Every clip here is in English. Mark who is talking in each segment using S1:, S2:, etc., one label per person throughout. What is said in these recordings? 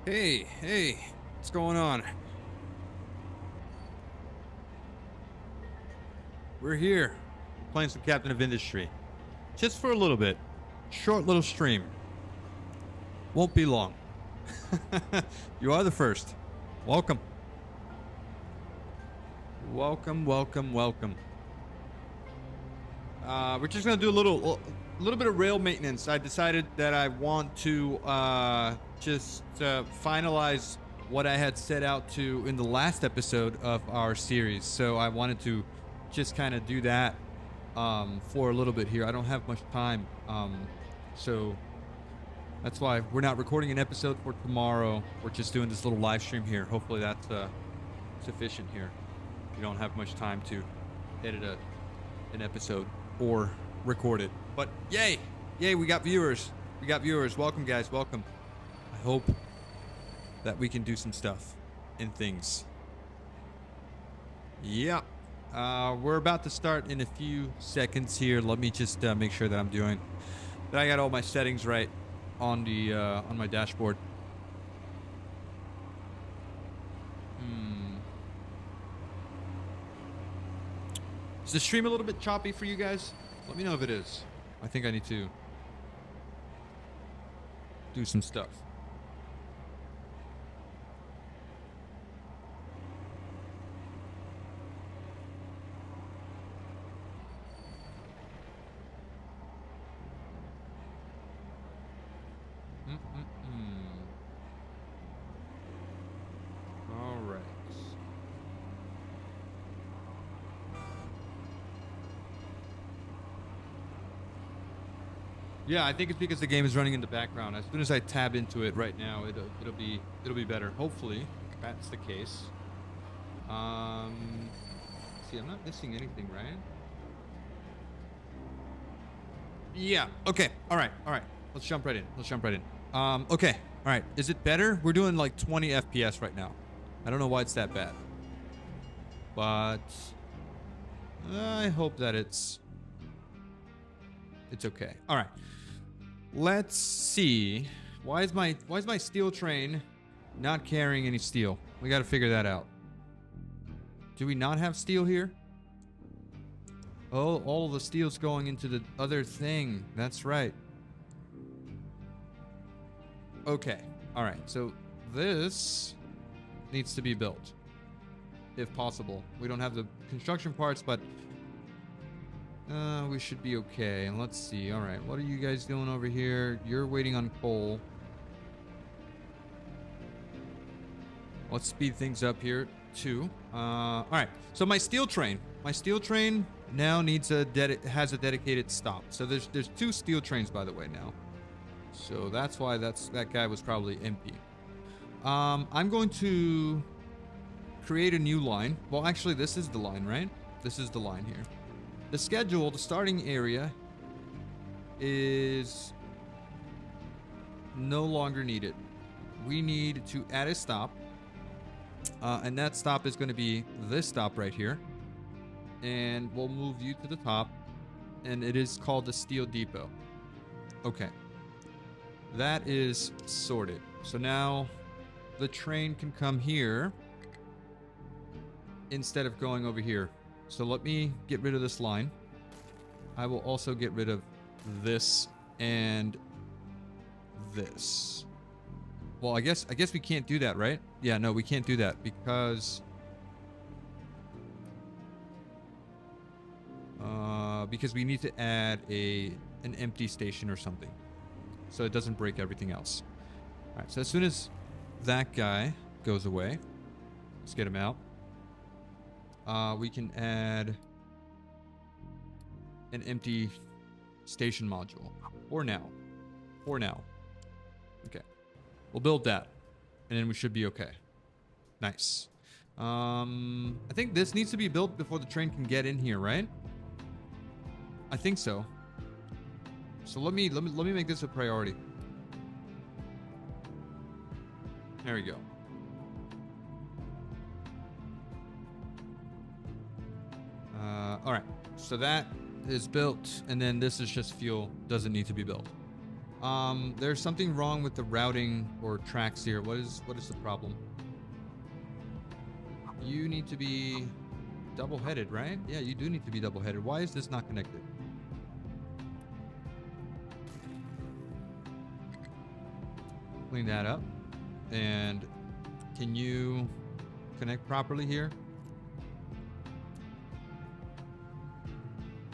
S1: Hey, what's going on? We're here playing some Captain of Industry. Just for a little bit. Short little stream. Won't be long. You are the first. Welcome. Welcome. We're just gonna do a little bit of rail maintenance. I decided that I want to just finalize what I had set out to in the last episode of our series. So I wanted to just kind of do that for a little bit here. I don't have much time, so that's why we're not recording an episode for tomorrow. We're just doing this little live stream here. Hopefully that's sufficient here. You don't have much time to edit an episode or record it. But yay, we got viewers. Welcome, guys. Welcome. I hope that we can do some stuff and things. Yeah. We're about to start in a few seconds here. Let me just make sure that I got all my settings right on the on my dashboard. Is the stream a little bit choppy for you guys? Let me know if it is. I think I need to do some stuff. All right. Yeah, I think it's because the game is running in the background. As soon as I tab into it right now, it'll be better. Hopefully, that's the case. See, I'm not missing anything, right? Yeah. Okay. All right. Let's jump right in. Okay. All right. Is it better? We're doing like 20 FPS right now. I don't know why it's that bad, but I hope that it's okay. All right. Let's see. Why is my steel train not carrying any steel? We got to figure that out. Do we not have steel here? Oh, all the steel's going into the other thing. That's right. Okay. All right. So this needs to be built, if possible. We don't have the construction parts, but we should be okay. And let's see. All right. What are you guys doing over here? You're waiting on coal. Let's speed things up here too. All right. So my steel train now needs has a dedicated stop. So there's two steel trains, by the way, now. So that's why that guy was probably empty. I'm going to create a new line. Well, actually, this is the line, right? This is the line here. The schedule, the starting area, is no longer needed. We need to add a stop. And that stop is going to be this stop right here. And we'll move you to the top. And it is called the Steel Depot. Okay. That is sorted. So now the train can come here instead of going over here. So let me get rid of this line. I will also get rid of this and this. Well, I guess we can't do that, right? Yeah, no, we can't do that because we need to add an empty station or something, so it doesn't break everything else. All right, so as soon as that guy goes away, let's get him out. We can add an empty station module for now. Okay, we'll build that, and then we should be okay. Nice. I think this needs to be built before the train can get in here, right? I think so. So let me make this a priority. There we go. All right. So that is built, and then this is just fuel. Doesn't need to be built. There's something wrong with the routing or tracks here. What is the problem? You need to be double-headed, right? Yeah, you do need to be double-headed. Why is this not connected? Clean that up. And can you connect properly here?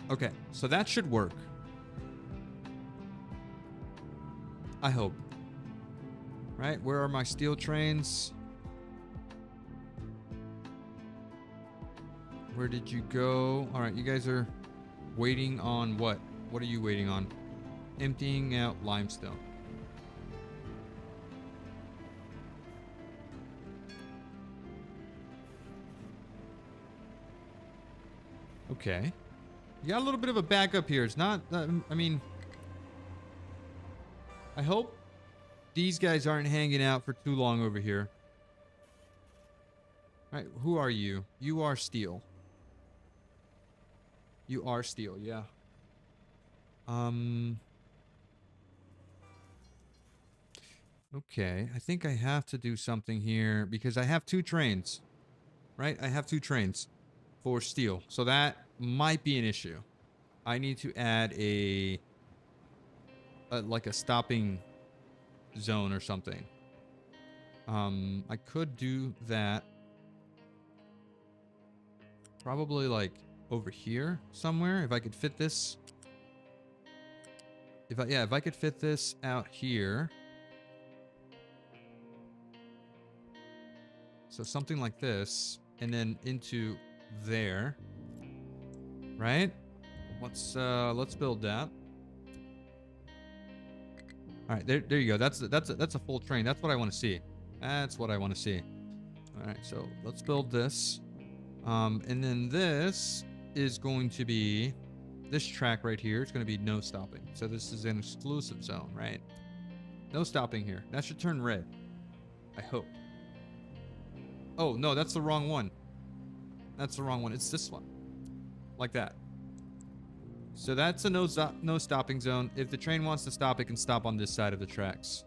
S1: Okay, so that should work. I hope. Right, where are my steel trains? Where did you go? All right, you guys are waiting on what? What are you waiting on? Emptying out limestone. Okay. You got a little bit of a backup here. It's not, I mean, I hope these guys aren't hanging out for too long over here. All right, who are you? You are steel. You are steel, yeah. Okay, I think I have to do something here because I have 2 trains, right? I have 2 trains for steel, so that might be an issue. I need to add like a stopping zone or something. I could do that probably like over here somewhere if I could fit this. If I could fit this out here. So something like this and then into there. Right? Let's build that. All right, there you go. That's a full train. That's what I want to see. That's what I want to see. All right, so let's build this. And then this is going to be this track right here. It's going to be no stopping. So this is an exclusive zone, right? No stopping here. That should turn red. I hope. Oh, no, that's the wrong one. That's the wrong one. It's this one. Like that. So that's a no stopping zone. If the train wants to stop, it can stop on this side of the tracks.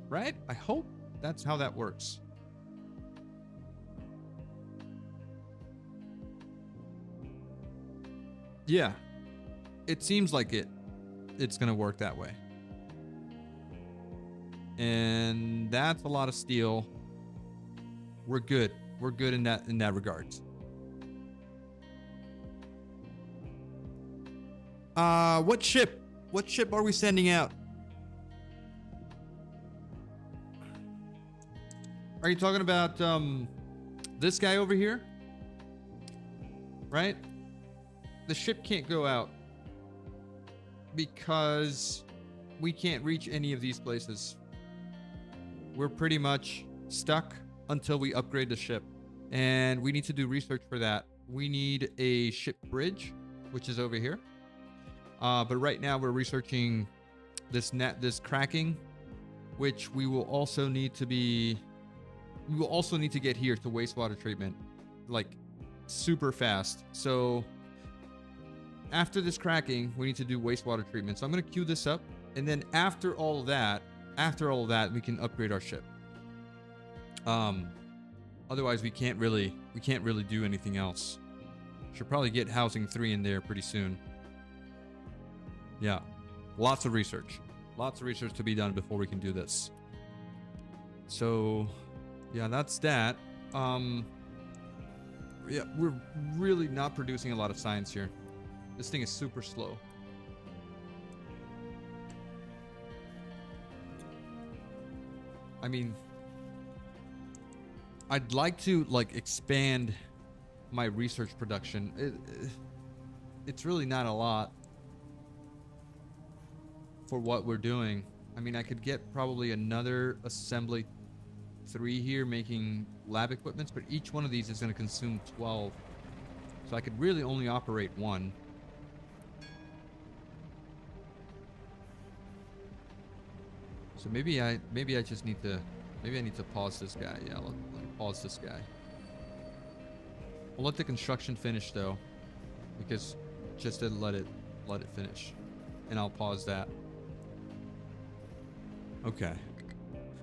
S1: Right? I hope that's how that works. Yeah. It seems like it's going to work that way. And that's a lot of steel. We're good. We're good in that regards. What ship? What ship are we sending out? Are you talking about this guy over here? Right? The ship can't go out because we can't reach any of these places. We're pretty much stuck until we upgrade the ship. And we need to do research for that. We need a ship bridge, which is over here. But right now we're researching this cracking, which we will also need to get here to wastewater treatment, like super fast. So after this cracking, we need to do wastewater treatment. So I'm going to queue this up. And then after all of that, we can upgrade our ship. Otherwise we can't really do anything else. Should probably get housing 3 in there pretty soon. Yeah, lots of research to be done before we can do this. So yeah, that's that. Yeah, we're really not producing a lot of science here. This thing is super slow. I mean, I'd like to like expand my research production. It's really not a lot for what we're doing. I mean, I could get probably another assembly 3 here making lab equipments, but each one of these is going to consume 12. So I could really only operate 1. So maybe I just need to, maybe I need to pause this guy. Yeah, let me pause this guy. We'll let the construction finish though, because just to let it finish, and I'll pause that. Okay.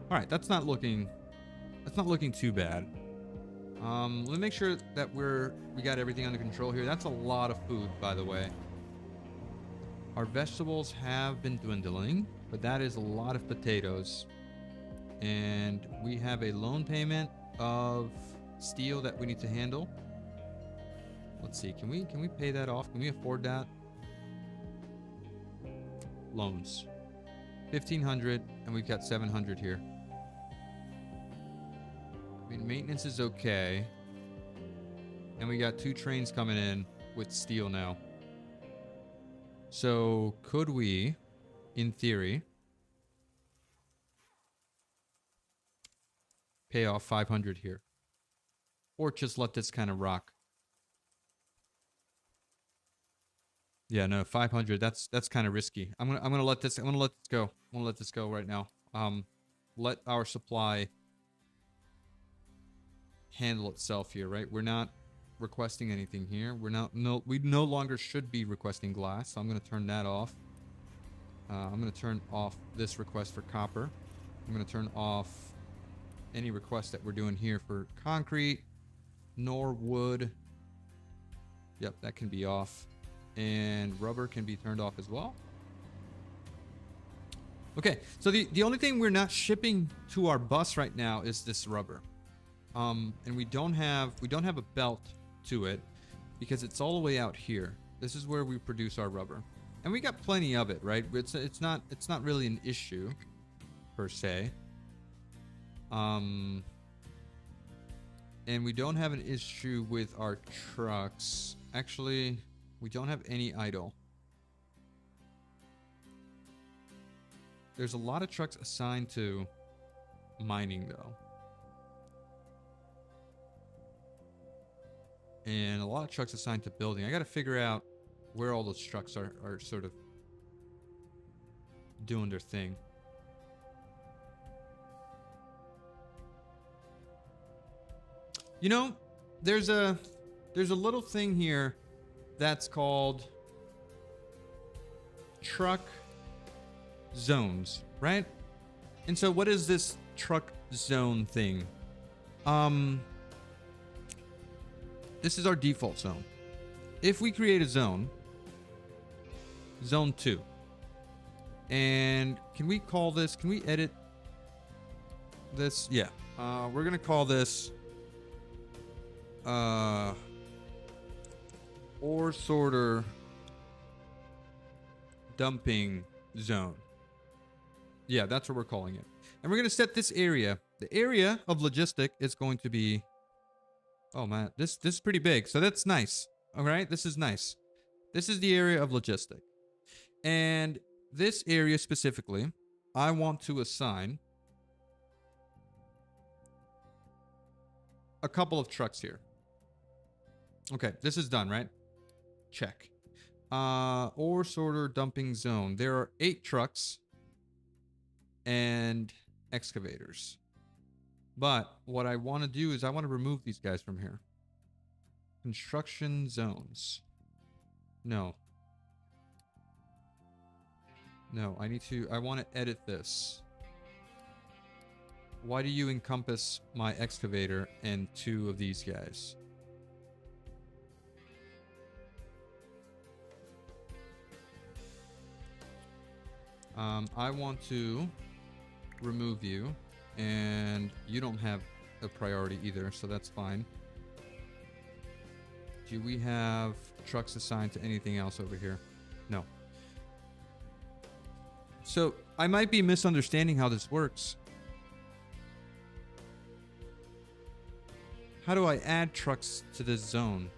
S1: All right, that's not looking too bad. Let me make sure that we got everything under control here. That's a lot of food, by the way. Our vegetables have been dwindling, but that is a lot of potatoes. And we have a loan payment of steel that we need to handle. Let's see, can we pay that off? Can we afford that? Loans. 1,500, and we've got 700 here. I mean, maintenance is okay. And we got 2 trains coming in with steel now. So, could we, in theory, pay off 500 here? Or just let this kind of rock? Yeah, no, 500. That's kind of risky. I'm gonna let this go. I'm gonna let this go right now. Let our supply handle itself here, right? We're not requesting anything here. We no longer should be requesting glass. So I'm gonna turn that off. I'm gonna turn off this request for copper. I'm gonna turn off any request that we're doing here for concrete, nor wood. Yep, that can be off. And rubber can be turned off as well. Okay, so the only thing we're not shipping to our bus right now is this rubber. And we don't have a belt to it because it's all the way out here. This is where we produce our rubber. And we got plenty of it, right? It's not really an issue per se. And we don't have an issue with our trucks. Actually, we don't have any idle. There's a lot of trucks assigned to mining, though. And a lot of trucks assigned to building. I got to figure out where all those trucks are sort of doing their thing. You know, there's a little thing here that's called truck zones, right? And so what is this truck zone thing? This is our default zone. If we create a zone 2, and can we edit this? Yeah. We're gonna call this ore sorter dumping zone. Yeah, that's what we're calling it. And we're going to set this area. The area of logistic is going to be... Oh, man. This is pretty big. So that's nice. All right? This is nice. This is the area of logistic. And this area specifically, I want to assign a couple of trucks here. Okay, this is done, right? Check. Ore sorter dumping zone. There are 8 trucks and excavators. But what I want to do is I want to remove these guys from here. Construction zones. No. No, I want to edit this. Why do you encompass my excavator and 2 of these guys? I want to remove you, and you don't have a priority either, so that's fine. Do we have trucks assigned to anything else over here? No. So I might be misunderstanding how this works. How do I add trucks to this zone?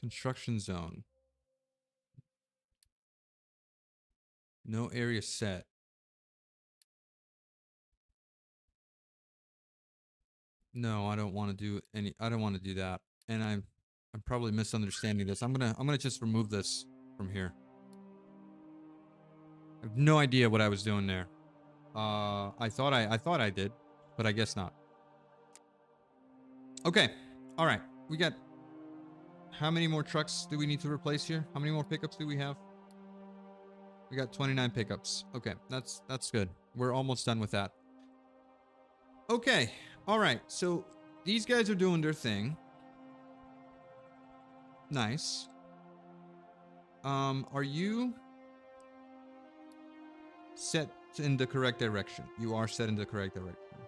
S1: Construction zone. No area set. No, I don't want to do I don't want to do that. And I'm probably misunderstanding this. I'm gonna just remove this from here. I have no idea what I was doing there. I thought I did, but I guess not. Okay. All right. We got How many more trucks do we need to replace here? How many more pickups do we have? We got 29 pickups. Okay, that's good. We're almost done with that. Okay, all right. So these guys are doing their thing. Nice. Are you set in the correct direction? You are set in the correct direction.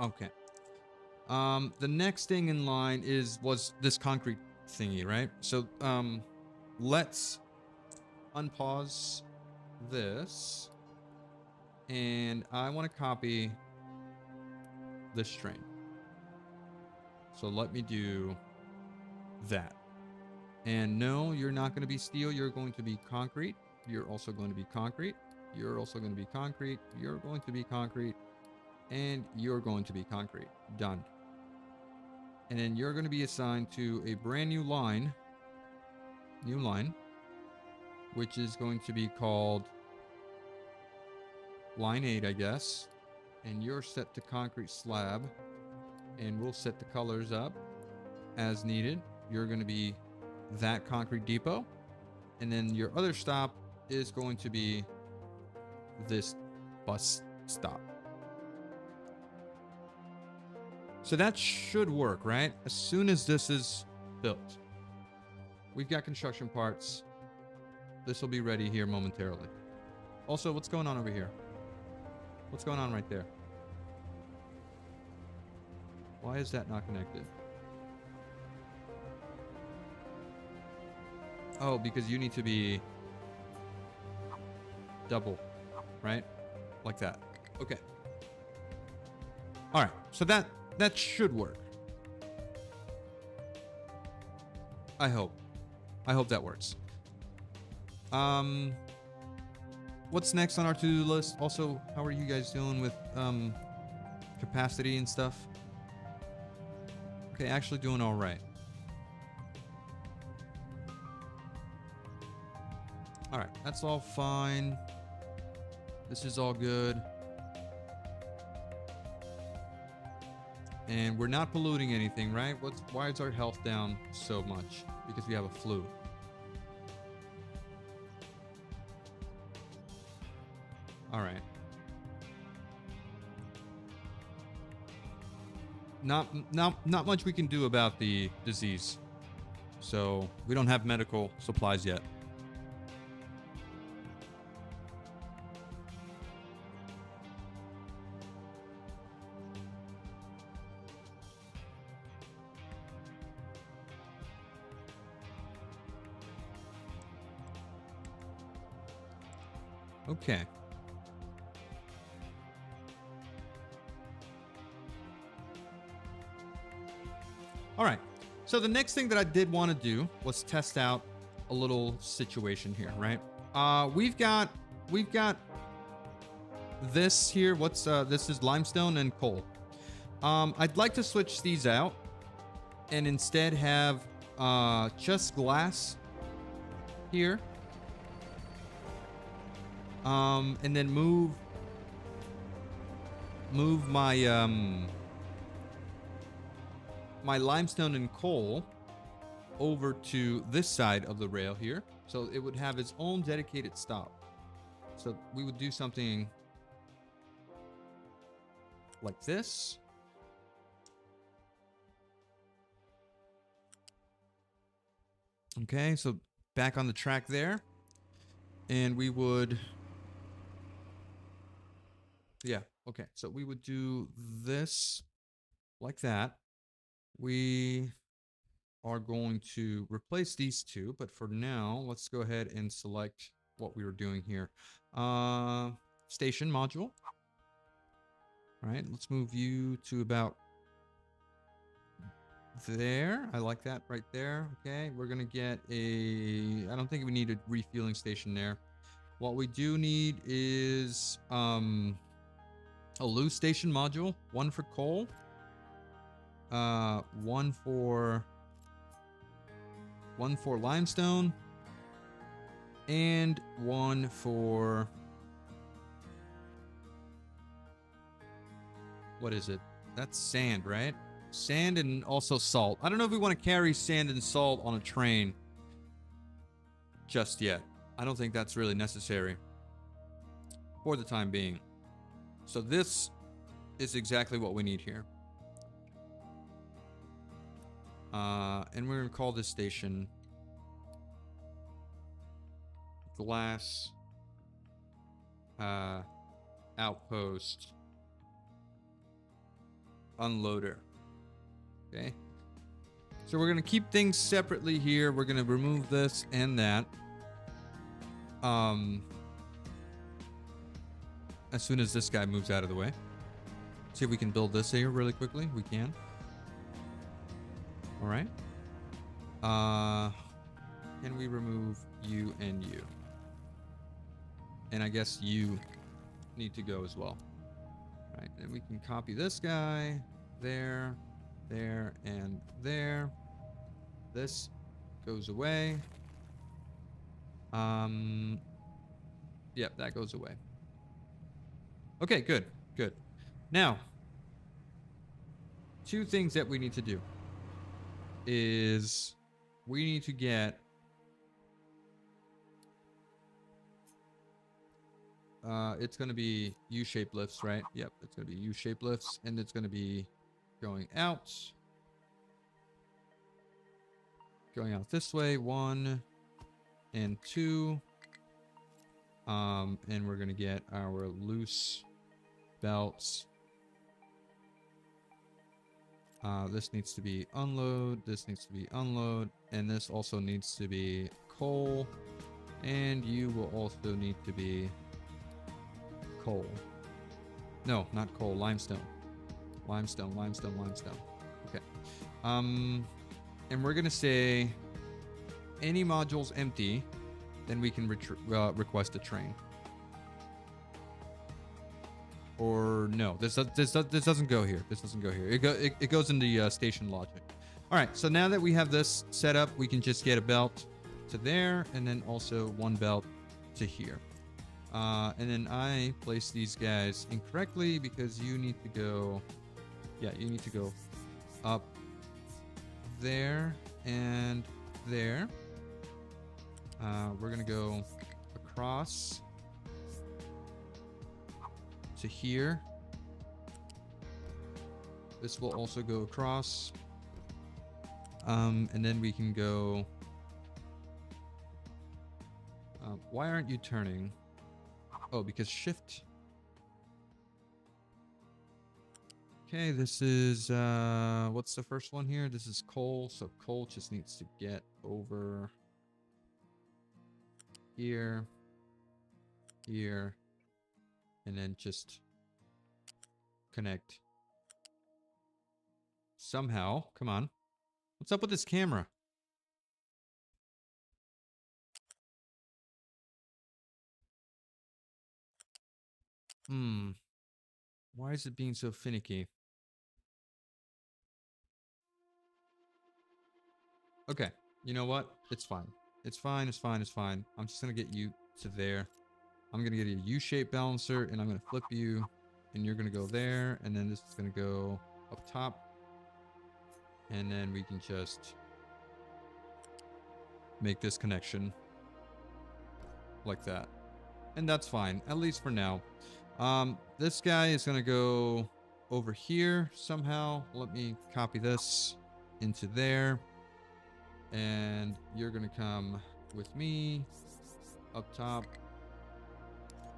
S1: Okay. The next thing in line was this concrete thingy, right? So, let's unpause this, and I want to copy this train. So let me do that. And no, you're not going to be steel. You're going to be concrete. You're also going to be concrete. You're also going to be concrete. You're going to be concrete. And you're going to be concrete. Done. And then you're going to be assigned to a brand new line, which is going to be called line 8, I guess. And you're set to concrete slab, and we'll set the colors up as needed. You're going to be that concrete depot, and then your other stop is going to be this bus stop. So that should work, right? As soon as this is built, we've got construction parts. This will be ready here momentarily. Also, what's going on over here? What's going on right there? Why is that not connected? Oh, because you need to be double, right? Like that. Okay. All right. So that should work. I hope that works. What's next on our to-do list? Also, how are you guys doing with capacity and stuff? Okay, actually doing all right. All right, that's all fine. This is all good. And we're not polluting anything, right? Why is our health down so much? Because we have a flu. All right. Not much we can do about the disease. So we don't have medical supplies yet. Okay. All right. So the next thing that I did want to do was test out a little situation here, right? We've got this here. This is limestone and coal. I'd like to switch these out and instead have just glass here. And then move my my limestone and coal over to this side of the rail here, so it would have its own dedicated stop. So we would do something like this. Okay, so back on the track there, and we would, yeah, okay, so we would do this like that. We are going to replace these two, but for now, let's go ahead and select what we were doing here. Station module. All right, let's move you to about there. I like that right there. Okay, we're gonna get I don't think we need a refueling station there. What we do need is a loose station module, one for coal, one for limestone, and one for, what is it? That's sand, right? Sand and also salt. I don't know if we want to carry sand and salt on a train just yet. I don't think that's really necessary for the time being. So this is exactly what we need here. And we're going to call this station Glass Outpost Unloader. Okay. So we're going to keep things separately here. We're going to remove this and that. As soon as this guy moves out of the way. See if we can build this here really quickly. We can. All right. Can we remove you and you? And I guess you need to go as well. All right. And we can copy this guy there, there, and there. This goes away. Yep, that goes away. Okay, good, good. Now, two things that we need to do is we need to get it's going to be U-shaped lifts, right? Yep, it's going to be U-shaped lifts, and it's going to be going out this way, 1 and 2. And we're going to get our loose belts. This needs to be unload. This needs to be unload. And this also needs to be coal. And you will also need to be coal. No, not coal. Limestone. Limestone, limestone, limestone. Okay. And we're going to say any modules empty. Then we can request a train. Or no, this doesn't go here. This doesn't go here. It goes in the station logic. All right, so now that we have this set up, we can just get a belt to there, and then also one belt to here. And then I place these guys incorrectly because you need to go. Yeah, you need to go up there and there. We're gonna go across to here. This will also go across. And then we can go. Why aren't you turning? Oh, because shift. Okay, this is what's the first one here? This is coal, so coal just needs to get over here, here, and then just connect. Somehow, come on. What's up with this camera? Why is it being so finicky? Okay, you know what? It's fine. It's fine, it's fine, it's fine. I'm just gonna get you to there. I'm gonna get a U-shaped balancer, and I'm gonna flip you, and you're gonna go there, and then this is gonna go up top. And then we can just make this connection like that. And that's fine, at least for now. This guy is gonna go over here somehow. Let me copy this into there. And you're gonna come with me up top.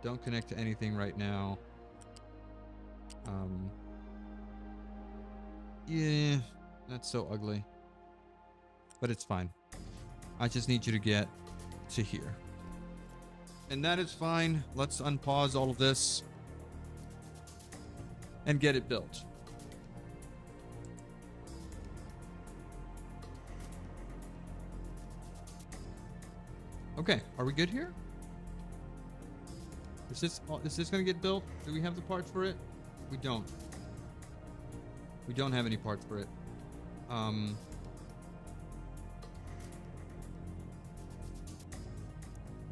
S1: Don't connect to anything right now. Yeah, that's so ugly. But it's fine. I just need you to get to here. And that is fine. Let's unpause all of this and get it built. Okay, are we good here? Is this gonna get built? Do we have the parts for it? We don't. We don't have any parts for it.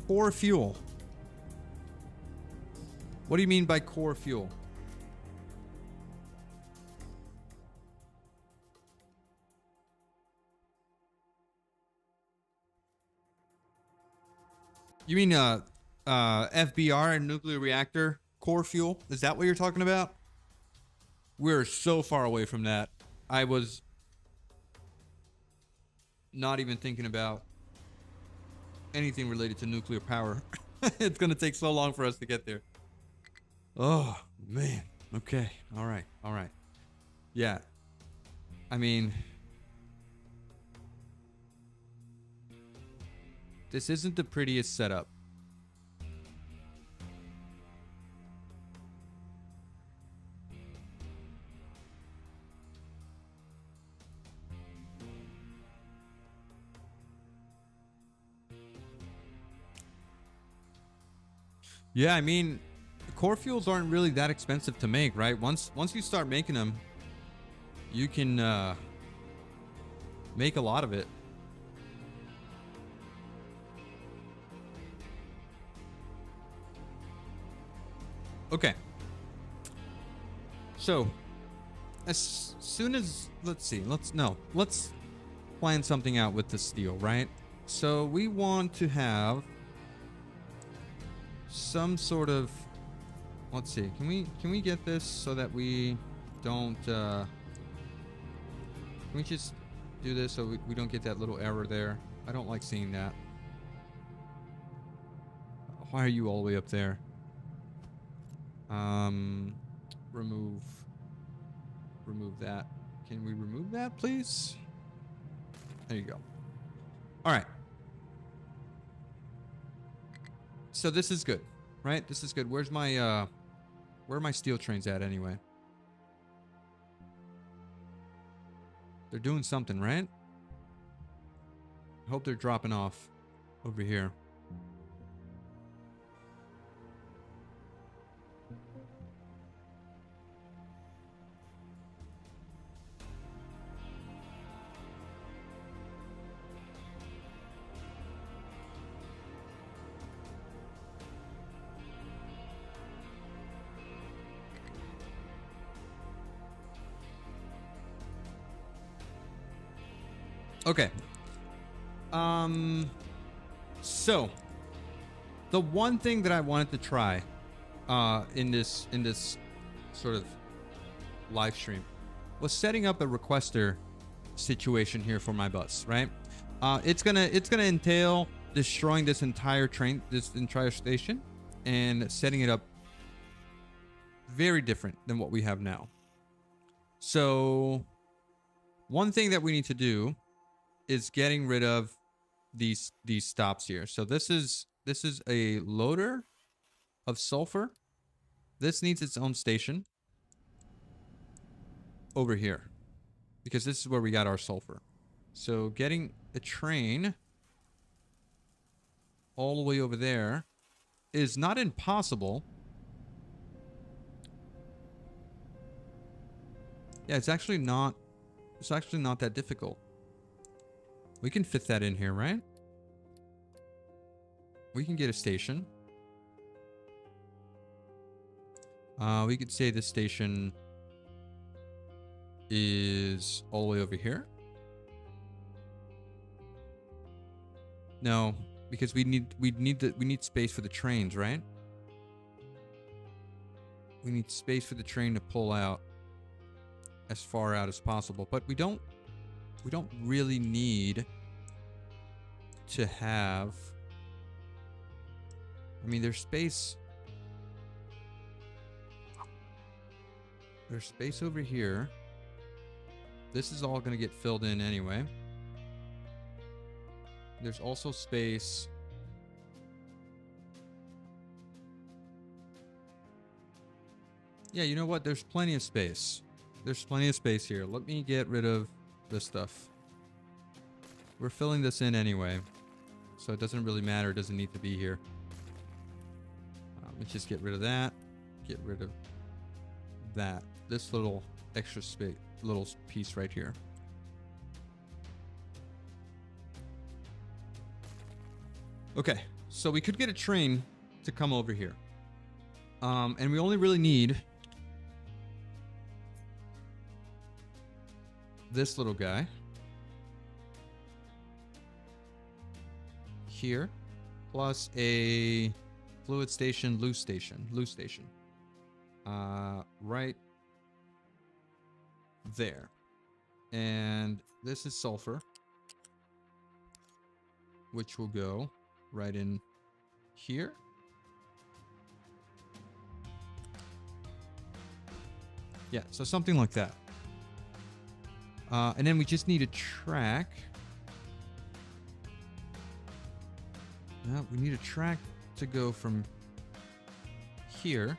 S1: Core fuel. What do you mean by core fuel? You mean FBR and nuclear reactor core fuel? Is that what you're talking about? We're so far away from that. I was not even thinking about anything related to nuclear power. It's gonna take so long for us to get there. Oh man. Okay. All right. All right. Yeah. I mean, this isn't the prettiest setup. Yeah, I mean, core fuels aren't really that expensive to make, right? Once you start making them, you can make a lot of it. Okay. So, as soon as let's plan something out with the steel, right? So we want to have some sort of, let's see, can we get this so that we don't can we just do this so we don't get that little error there? I don't like seeing that. Why are you all the way up there? Remove that. Can we remove that, please? There you go. All right. So this is good, right? This is good. Where's my where are my steel trains at anyway? They're doing something, right? I hope they're dropping off over here. Okay. So the one thing that I wanted to try in this sort of live stream was setting up a requester situation here for my bus, right? It's gonna entail destroying this entire station and setting it up very different than what we have now. So one thing that we need to do is getting rid of these stops here. So this is a loader of sulfur. This needs its own station over here because this is where we got our sulfur. So getting a train all the way over there is not impossible. Yeah, it's actually not that difficult. We can fit that in here, right? We can get a station. We could say this station is all the way over here. No, because we need space for the trains, right? We need space for the train to pull out as far out as possible, but we don't really need to have, I mean, there's space over here. This is all going to get filled in anyway. There's also space yeah, you know what, there's plenty of space. There's plenty of space here. Let me get rid of this stuff. We're filling this in anyway, so it doesn't really matter. It doesn't need to be here. Let's just get rid of that. Get rid of that. This little extra space, little piece right here. Okay, so we could get a train to come over here. And we only really need this little guy here. plus a fluid station, loose station. Right there. And this is sulfur, which will go right in here. Yeah, so something like that. And then we just need a track. We need a track to go from here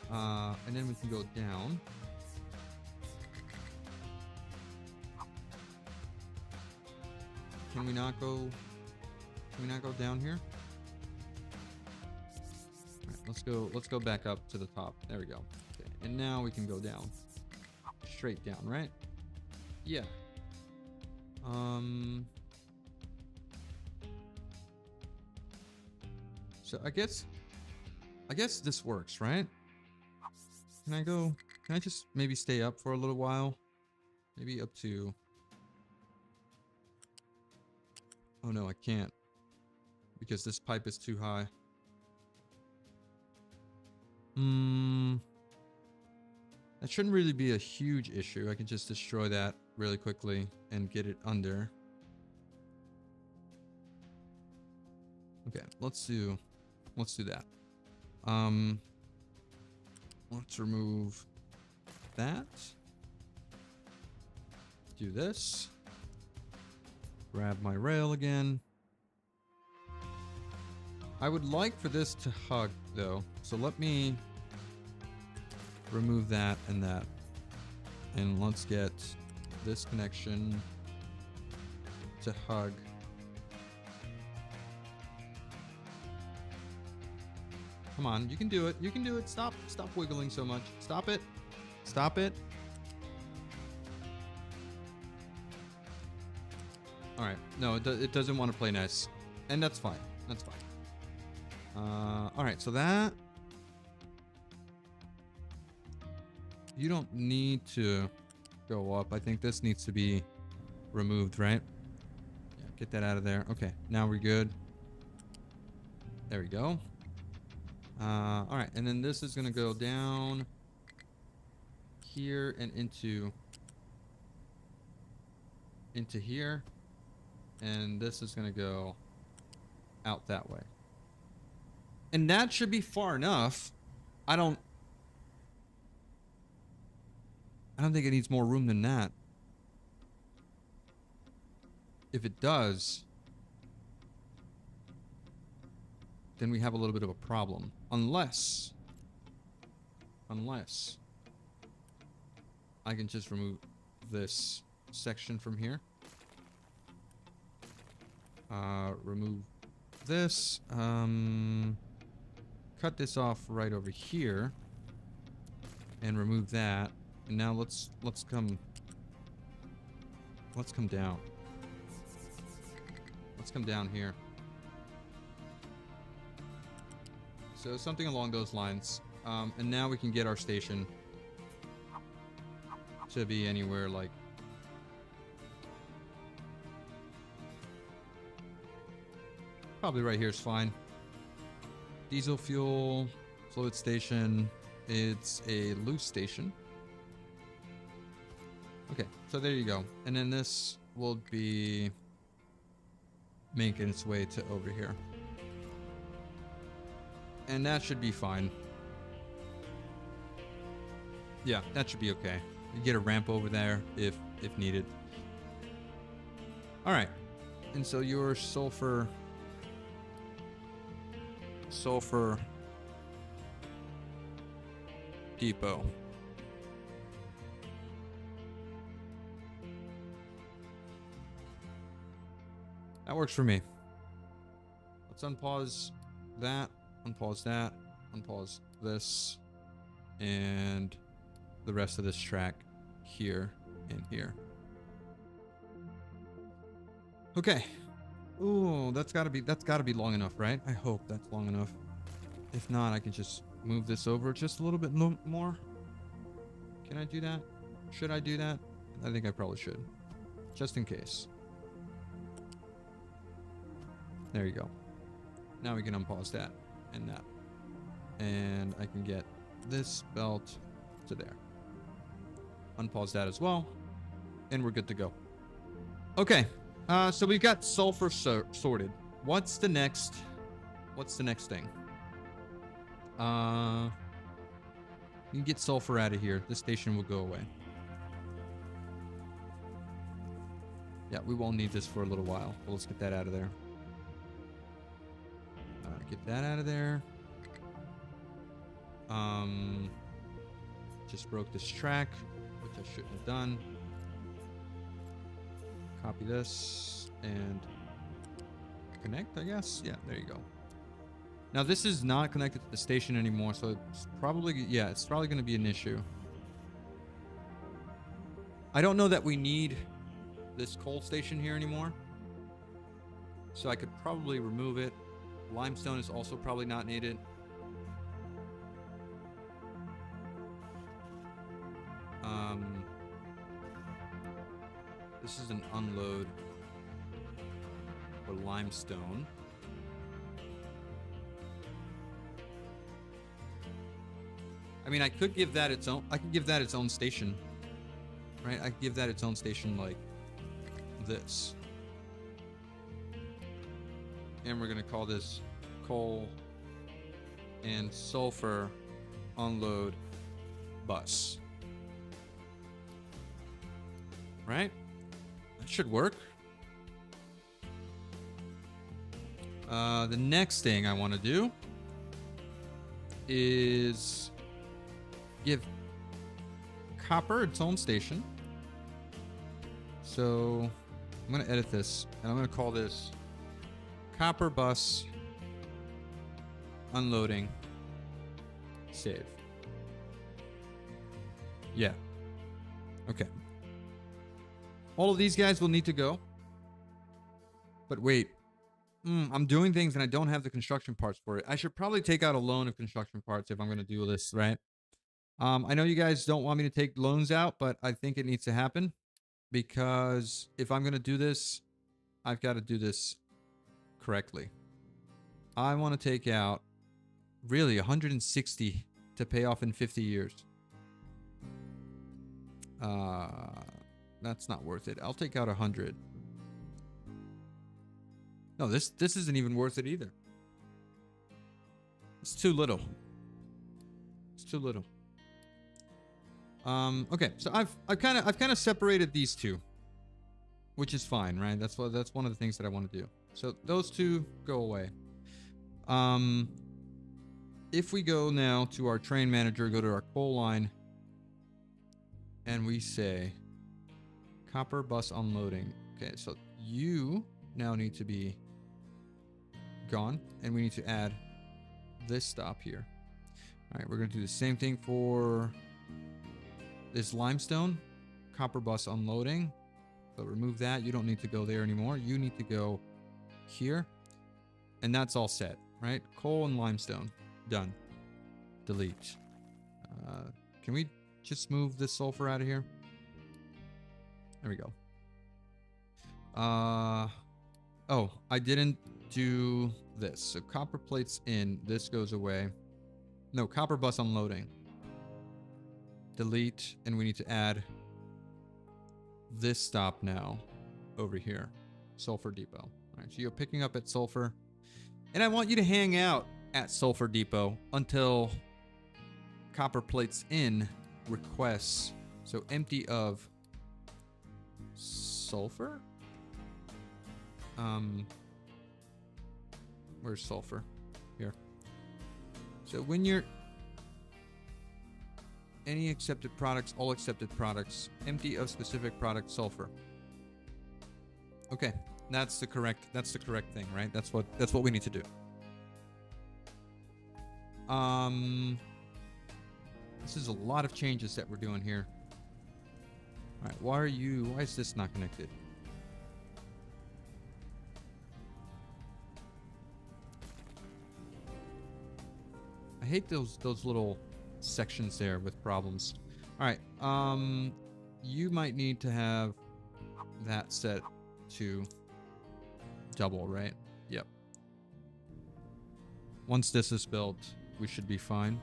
S1: and then we can go down. Can we not go down here? All right, let's go back up to the top. There we go. Okay, and now we can go down. Straight down, right? Yeah. So I guess this works, right? Can I just maybe stay up for a little while? Maybe up to... Oh no, I can't. Because this pipe is too high. That shouldn't really be a huge issue. I can just destroy that really quickly and get it under. Okay, let's do that. Let's remove that. Do this. Grab my rail again. I would like for this to hug though. So let me remove that and that. And let's get this connection to hug. Come on, you can do it. You can do it. Stop wiggling so much. Stop it. Stop it. All right. No, it doesn't want to play nice. And that's fine. That's fine. All right. So that... You don't need to go up. I think this needs to be removed, right? Yeah, get that out of there. Okay. Now we're good. There we go. All right. And then this is going to go down here and into here. And this is going to go out that way. And that should be far enough. I don't think it needs more room than that. If it does, then we have a little bit of a problem. Unless I can just remove this section from here. Remove this. Cut this off right over here. And remove that. And now let's come down. Let's come down here. So something along those lines. And now we can get our station to be anywhere like... Probably right here is fine. Diesel fuel, fluid station. It's a loose station. Okay, so there you go. And then this will be making its way to over here. And that should be fine. Yeah, that should be okay. You get a ramp over there if needed. All right. And so your sulfur depot. That works for me. Let's unpause that, unpause that, unpause this, and the rest of this track here and here. Okay. Ooh, that's gotta be long enough, right? I hope that's long enough. If not, I can just move this over just a little bit more. Can I do that? Should I do that? I think I probably should. just in case. There you go. Now we can unpause that and that. And I can get this belt to there. Unpause that as well. And we're good to go. Okay. So we've got sulfur sorted. What's the next thing? You can get sulfur out of here. This station will go away. Yeah, we won't need this for a little while. But let's get that out of there. Get that out of there. Just broke this track, which I shouldn't have done. Copy this and connect, I guess. Yeah, there you go. Now this is not connected to the station anymore, so it's probably, yeah, it's probably going to be an issue. I don't know that we need this coal station here anymore, so I could probably remove it. Limestone is also probably not needed. This is an unload for limestone. I mean, I could give that its own. I could give that its own station, right? I could give that its own station like this, and we're gonna call this coal and sulfur unload bus, right? That should work. The next thing I want to do is give copper its own station. So I'm going to edit this, and I'm going to call this copper bus unloading save. Yeah. Okay. All of these guys will need to go. But wait. I'm doing things and I don't have the construction parts for it. I should probably take out a loan of construction parts if I'm going to do this, right? I know you guys don't want me to take loans out, but I think it needs to happen. Because if I'm going to do this, I've got to do this correctly. I want to take out really 160 to pay off in 50 years. That's not worth it. I'll take out 100. No, this isn't even worth it either. It's too little. It's too little. Okay, so I've kind of separated these two, which is fine, right? That's one of the things that I want to do. So those two go away. If we go now to our train manager, go to our coal line, and we say copper bus unloading. Okay, so you now need to be gone, and we need to add this stop here. All right, we're going to do the same thing for this limestone copper bus unloading. So remove that. You don't need to go there anymore. You need to go here, and that's all set, right? Coal and limestone done. Delete. Can we just move this sulfur out of here? There we go. Oh, I didn't do this. So copper plates in, this goes away. No, copper bus unloading. Delete, and we need to add this stop now over here. Sulfur Depot. All right, so you're picking up at Sulfur. And I want you to hang out at Sulfur Depot until copper plates in requests. So empty of sulfur. Where's sulfur? Here. So when you're any accepted products, all accepted products, empty of specific product, sulfur. Okay, that's the correct thing, right? That's what we need to do. This is a lot of changes that we're doing here. All right, why is this not connected? I hate those little sections there with problems. All right, you might need to have that set to double, right? Yep. Once this is built, we should be fine.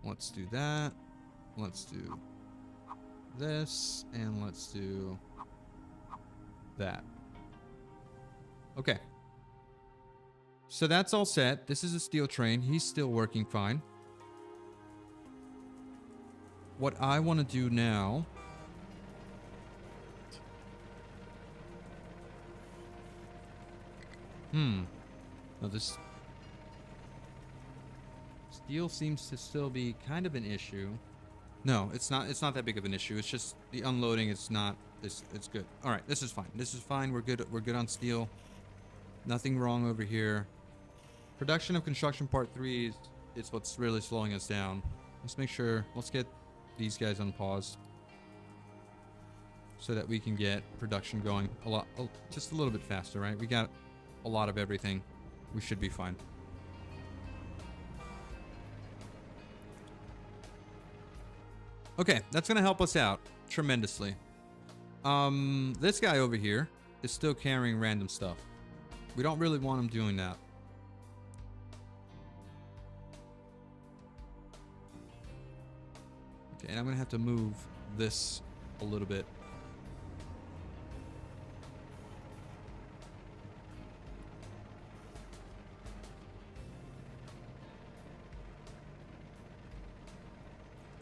S1: Let's do that. Let's do this, and let's do that. Okay. So that's all set. This is a steel train. He's still working fine. What I want to do now... No, this... Steel seems to still be kind of an issue. No, it's not that big of an issue. It's just the unloading is not... It's good. All right, this is fine. This is fine. We're good. We're good on steel. Nothing wrong over here. Production of construction part 3 is what's really slowing us down. Let's make sure... Let's get these guys on pause. So that we can get production going a lot... just a little bit faster, right? We got a lot of everything. We should be fine. Okay, that's going to help us out tremendously. This guy over here is still carrying random stuff. We don't really want him doing that. Okay, and I'm going to have to move this a little bit.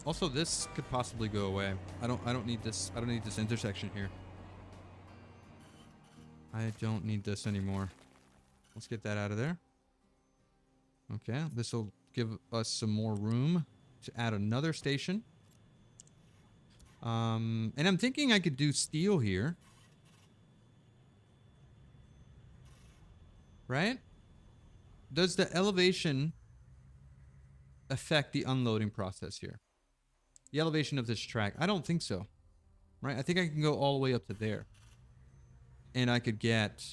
S1: Also, this could possibly go away. I don't need this. I don't need this intersection here. I don't need this anymore. Let's get that out of there. Okay, this will give us some more room to add another station. And I'm thinking I could do steel here. Right? Does the elevation affect the unloading process here? The elevation of this track? I don't think so. Right? I think I can go all the way up to there. And I could get...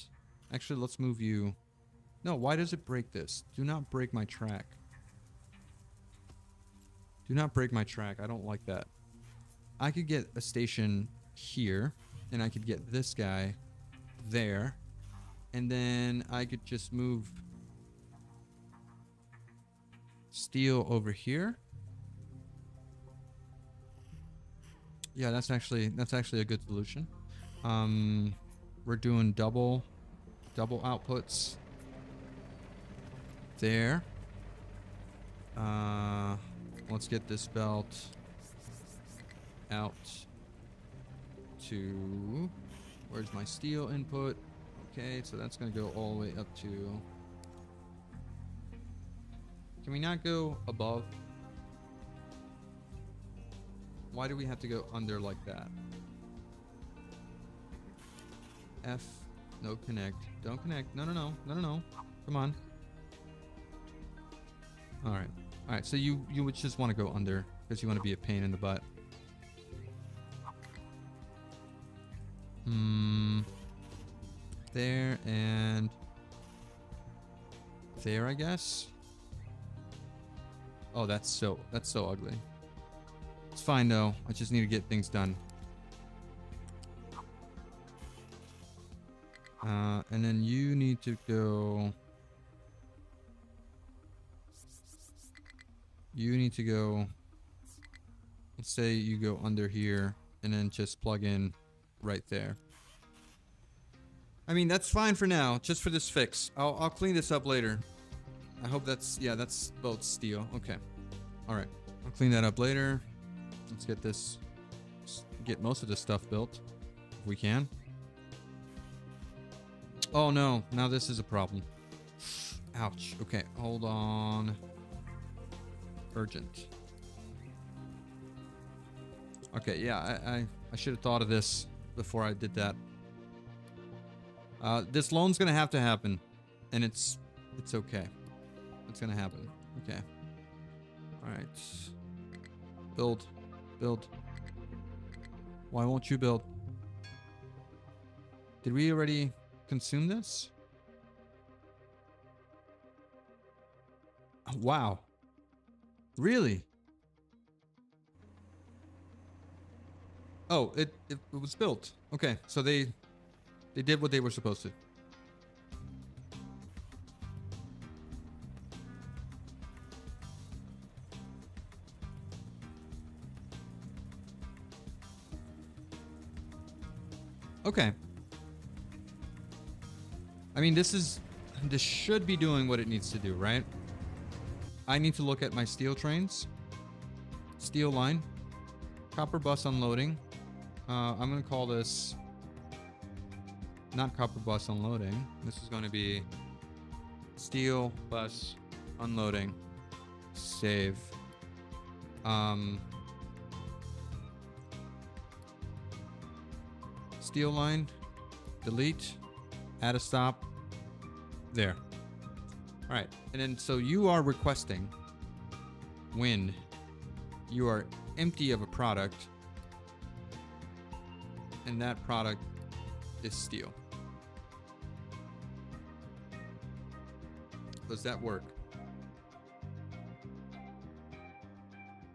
S1: Actually, let's move you... No, why does it break this? Do not break my track. Do not break my track. I don't like that. I could get a station here. And I could get this guy there. And then I could just move steel over here. Yeah, that's actually a good solution. We're doing double outputs there. Let's get this belt out to... Where's my steel input? Okay, so that's going to go all the way up to... Can we not go above? Why do we have to go under like that? F, no connect. Don't connect. No. Come on. Alright, so you would just want to go under because you want to be a pain in the butt. There and there, I guess. Oh, that's so ugly. It's fine though. I just need to get things done. And then you need to go. You need to go. Let's say you go under here and then just plug in right there. I mean, that's fine for now, just for this fix. I'll clean this up later. I hope that's, yeah, that's both steel. Okay. All right. I'll clean that up later. Let's get this, get most of this stuff built if we can. Oh no, now this is a problem. Ouch. Okay, hold on. Urgent. Okay, yeah, I should have thought of this before I did that. This loan's gonna have to happen, and it's okay. It's gonna happen. Okay. All right. Build. Why won't you build? Did we already consume this? Wow. Really? Oh, it was built. Okay, so they did what they were supposed to. Okay. I mean, this should be doing what it needs to do, right? I need to look at my steel trains. Steel line. Copper bus unloading. I'm going to call this not copper bus unloading. This is going to be steel bus unloading. Save. Steel line. Delete. Add a stop. There. All right. And then, so you are requesting when you are empty of a product, and that product is steel. Does that work?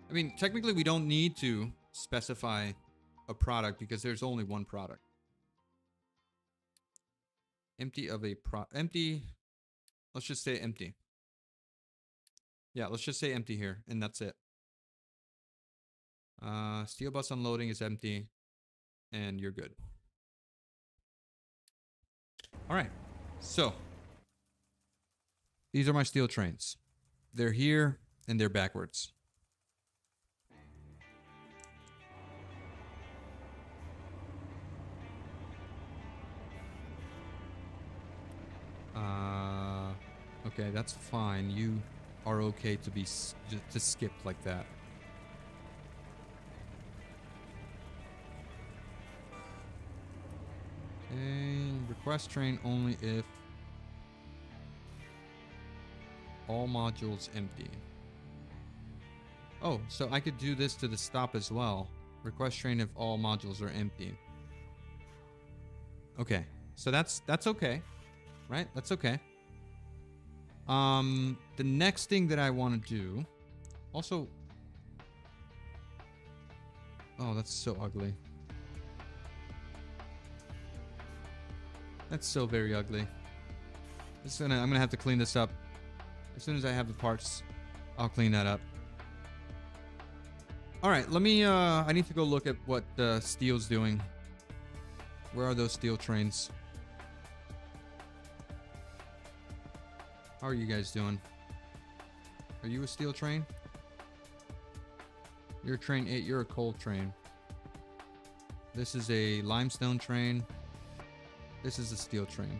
S1: I mean, technically we don't need to specify a product because there's only one product. Empty of a empty. Let's just say empty. Yeah, let's just say empty here, and that's it. Steel bus unloading is empty, and you're good. All right, so these are my steel trains. They're here, and they're backwards. Okay, that's fine. You are okay to be to skip like that. Okay, request train only if all modules empty. Oh, so I could do this to the stop as well. Request train if all modules are empty. Okay, so that's okay, right? That's okay. The next thing that I want to do, also, oh, that's so ugly. That's so very ugly. I'm gonna have to clean this up. As soon as I have the parts, I'll clean that up. All right, let me, I need to go look at what steel's doing. Where are those steel trains? How are you guys doing? Are you a steel train? You're train 8. You're a coal train. This is a limestone train. This is a steel train.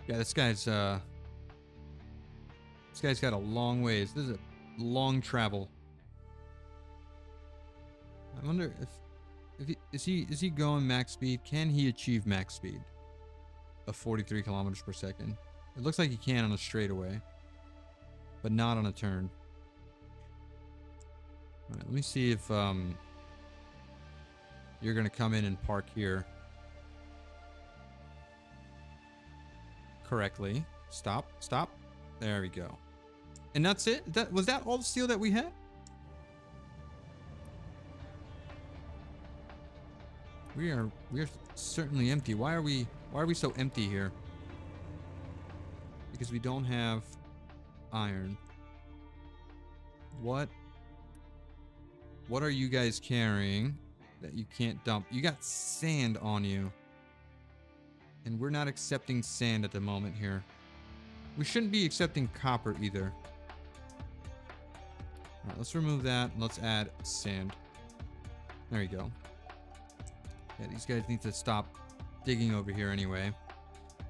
S1: Yeah, this guy's got a long ways. This is a long travel. I wonder if is he going max speed? Can he achieve max speed of 43 kilometers per second? It looks like he can on a straightaway, but not on a turn. All right, let me see if you're gonna come in and park here correctly. Stop. There we go. And that's it. Was that all the steel that we had? We are certainly empty. Why are we so empty here? Because we don't have iron. What are you guys carrying that you can't dump? You got sand on you. And we're not accepting sand at the moment here. We shouldn't be accepting copper either. All right, let's remove that. And let's add sand. There you go. Yeah, these guys need to stop digging over here anyway.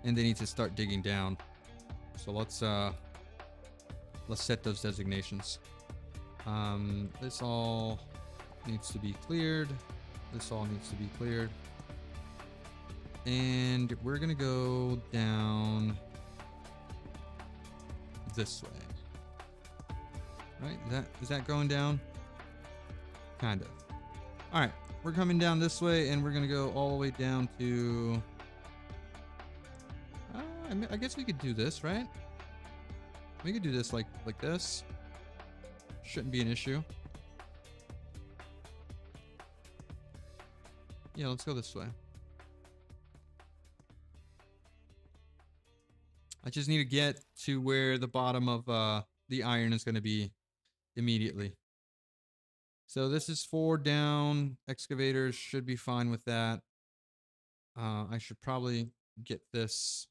S1: And they need to start digging down. So let's set those designations. This all needs to be cleared. This all needs to be cleared. And we're gonna go down this way. Right? Is that going down? Kind of. All right. we're coming down this way, and we're gonna go all the way down to. I guess we could do this, right? We could do this like this. Shouldn't be an issue. Yeah, let's go this way. I just need to get to where the bottom of the iron is going to be immediately. So this is 4 down. Excavators should be fine with that. I should probably get this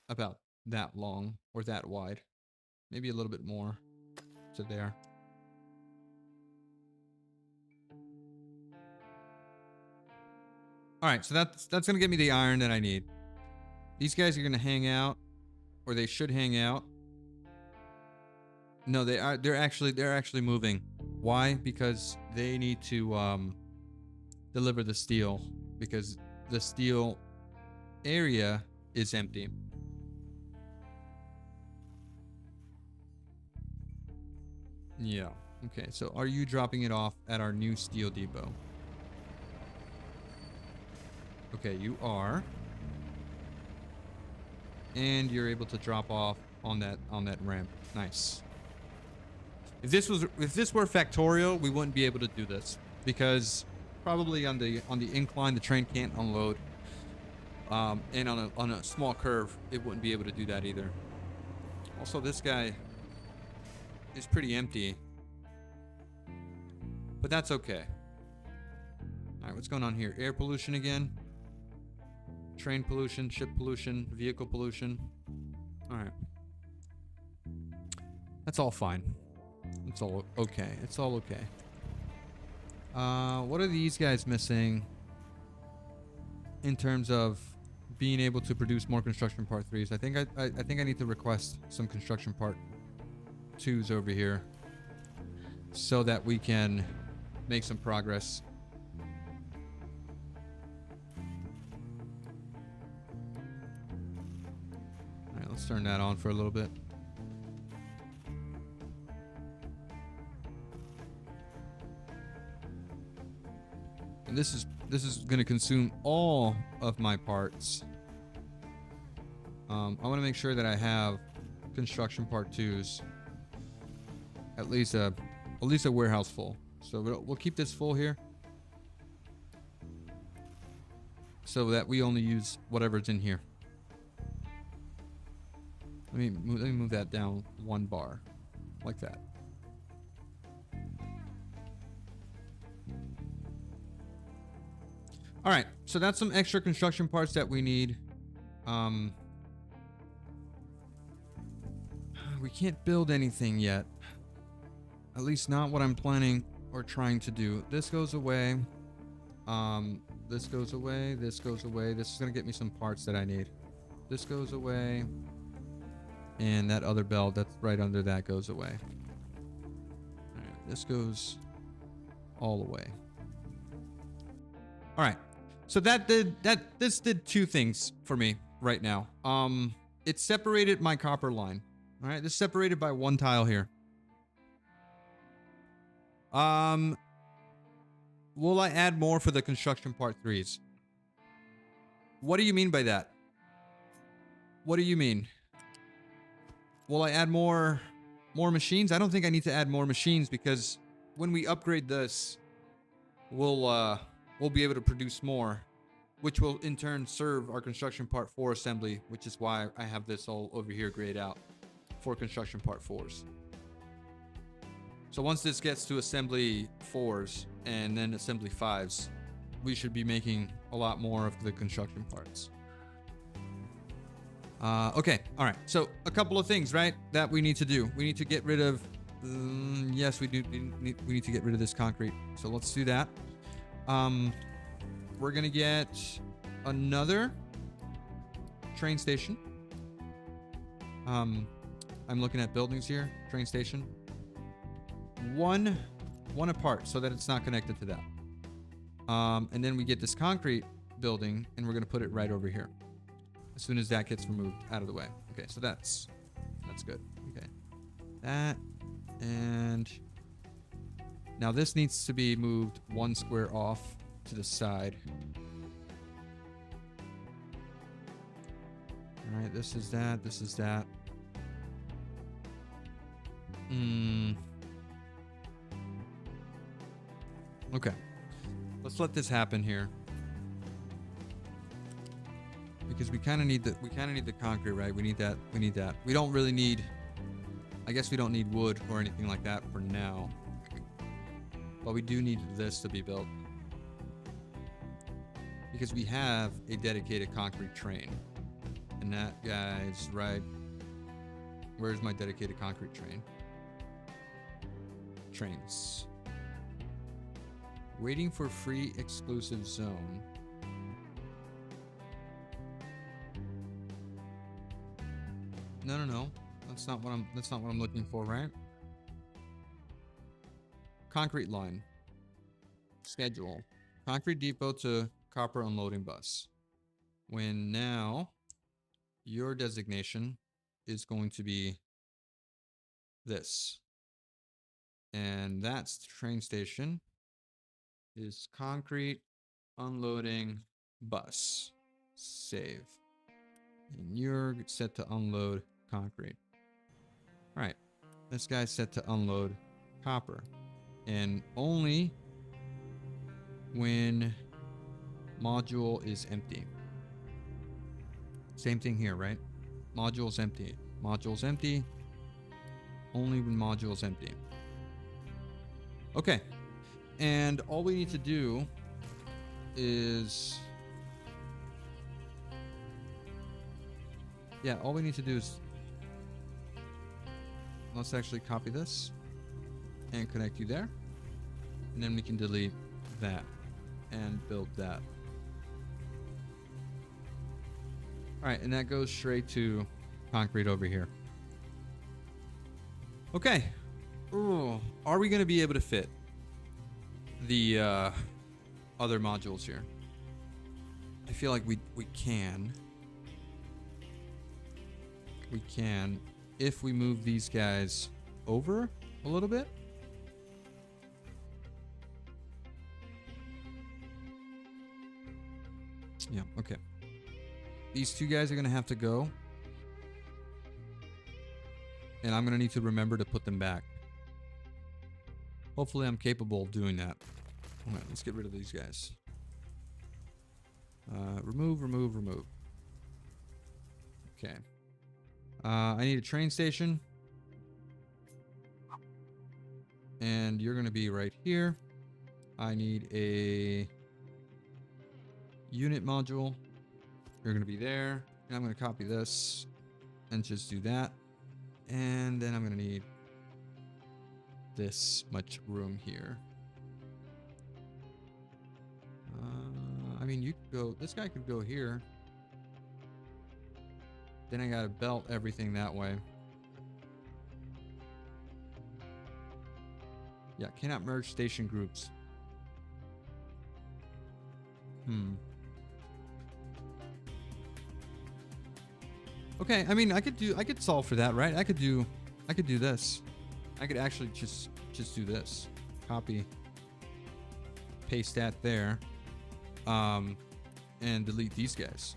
S1: about that long or that wide. Maybe a little bit more to there. All right, so that's going to get me the iron that I need. These guys are going to hang out, or they should hang out. No, they are. They're actually moving. Why? Because they need to deliver the steel, because the steel area is empty. Yeah. Okay. So are you dropping it off at our new steel depot? Okay, you are. And you're able to drop off on that ramp. Nice. If this were Factorial, we wouldn't be able to do this, because probably on the incline the train can't unload. And on a small curve it wouldn't be able to do that either. Also, this guy is pretty empty, but that's okay. All right, what's going on here? Air pollution again. Train pollution, ship pollution, vehicle pollution. All right. That's all fine. It's all okay. It's all okay. What are these guys missing in terms of being able to produce more construction part 3s? I think I need to request some construction part 2s over here so that we can make some progress. Let's turn that on for a little bit. And this is going to consume all of my parts. I want to make sure that I have construction part 2s. At least a warehouse full. So we'll keep this full here, so that we only use whatever's in here. Let me move that down 1 bar, like that. All right, so that's some extra construction parts that we need. We can't build anything yet. At least not what I'm planning or trying to do. This goes away. This goes away. This goes away. This is gonna get me some parts that I need. This goes away. And that other bell that's right under that goes away. All right, this goes all the way. All right, so this did 2 things for me right now. It separated my copper line. All right, this is separated by 1 tile here. Will I add more for the construction part 3s? What do you mean by that? What do you mean? Will I add more machines? I don't think I need to add more machines, because when we upgrade this, we'll be able to produce more, which will in turn serve our construction part 4 assembly, which is why I have this all over here grayed out for construction part 4s. So once this gets to assembly 4s and then assembly 5s, we should be making a lot more of the construction parts. Okay, all right. So a couple of things, right, that we need to do. We need to get rid of. Yes, we do. We need to get rid of this concrete. So let's do that. We're gonna get another train station. I'm looking at buildings here. Train station. One apart, so that it's not connected to that. And then we get this concrete building, and we're gonna put it right over here. As soon as that gets removed out of the way. Okay, so that's good. Okay, that and Now this needs to be moved 1 square off to the side. All right, this is that. This is that. Okay. Let's let this happen here. Because we kind of need the concrete, right? We need that. We need that. We don't really need, I guess we don't need wood or anything like that for now. But we do need this to be built. Because we have a dedicated concrete train. And that guy's right. Where's my dedicated concrete train? Trains. Waiting for free exclusive zone. No. That's not what I'm looking for, right? Concrete line. Schedule. Concrete depot to copper unloading bus. When now your designation is going to be this. And that's the train station is concrete unloading bus. Save. And you're set to unload concrete. All right. This guy's set to unload copper. And only when module is empty. Same thing here, right? Module's empty. Module's empty. Only when module's empty. Okay. And all we need to do is... yeah, all we need to do is... let's actually copy this and connect you there. And then we can delete that and build that. All right, and that goes straight to concrete over here. Okay. Ooh, are we going to be able to fit the other modules here? I feel like we can. We can if we move these guys over a little bit. Yeah, okay. These two guys are going to have to go. And I'm going to need to remember to put them back. Hopefully I'm capable of doing that. All right, let's get rid of these guys. Remove. Okay. I need a train station. And you're going to be right here. I need a unit module. You're going to be there. And I'm going to copy this and just do that. And then I'm going to need this much room here. I mean, you could go, this guy could go here. Then I got to belt everything that way. Yeah, cannot merge station groups. Okay, I mean, I could solve for that, right? I could do this. I could actually just do this. Copy, paste that there, and delete these guys.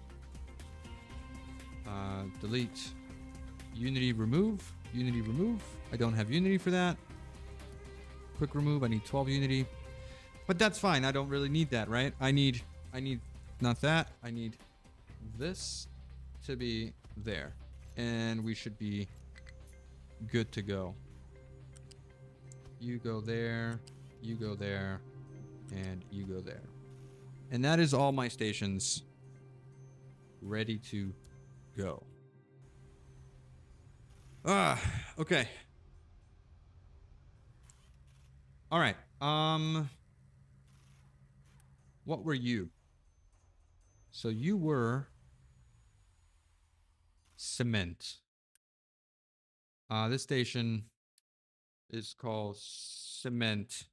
S1: Delete, Unity remove. I don't have Unity for that. Quick remove. I need 12 Unity, but that's fine. I don't really need that, right? I need not that. I need this to be there, and we should be good to go. You go there, you go there, and you go there. And that is all my stations ready to go. Okay. All right. What were you? So you were cement. This station is called cement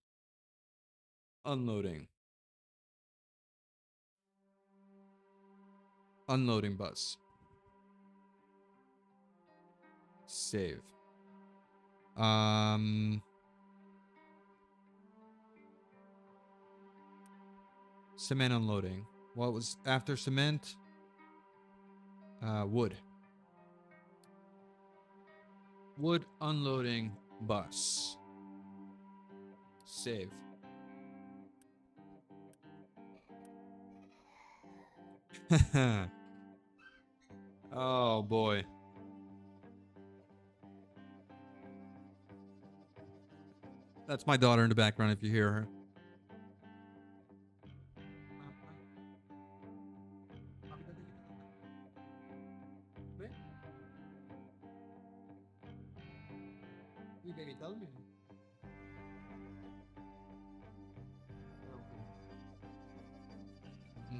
S1: unloading. Unloading bus. Save. Cement unloading. What was after cement? Wood. Wood unloading bus. Save. Oh boy. That's my daughter in the background if you hear her.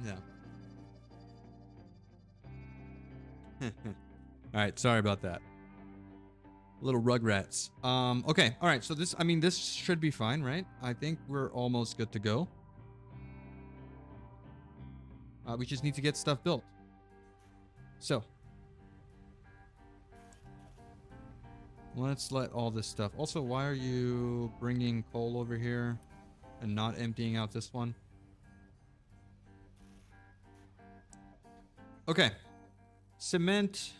S1: No. All right, sorry about that. Little rugrats. Okay, all right. So this, I mean, this should be fine, right? I think we're almost good to go. We just need to get stuff built. So let's let all this stuff. Also, why are you bringing coal over here and not emptying out this one? Okay. Cement.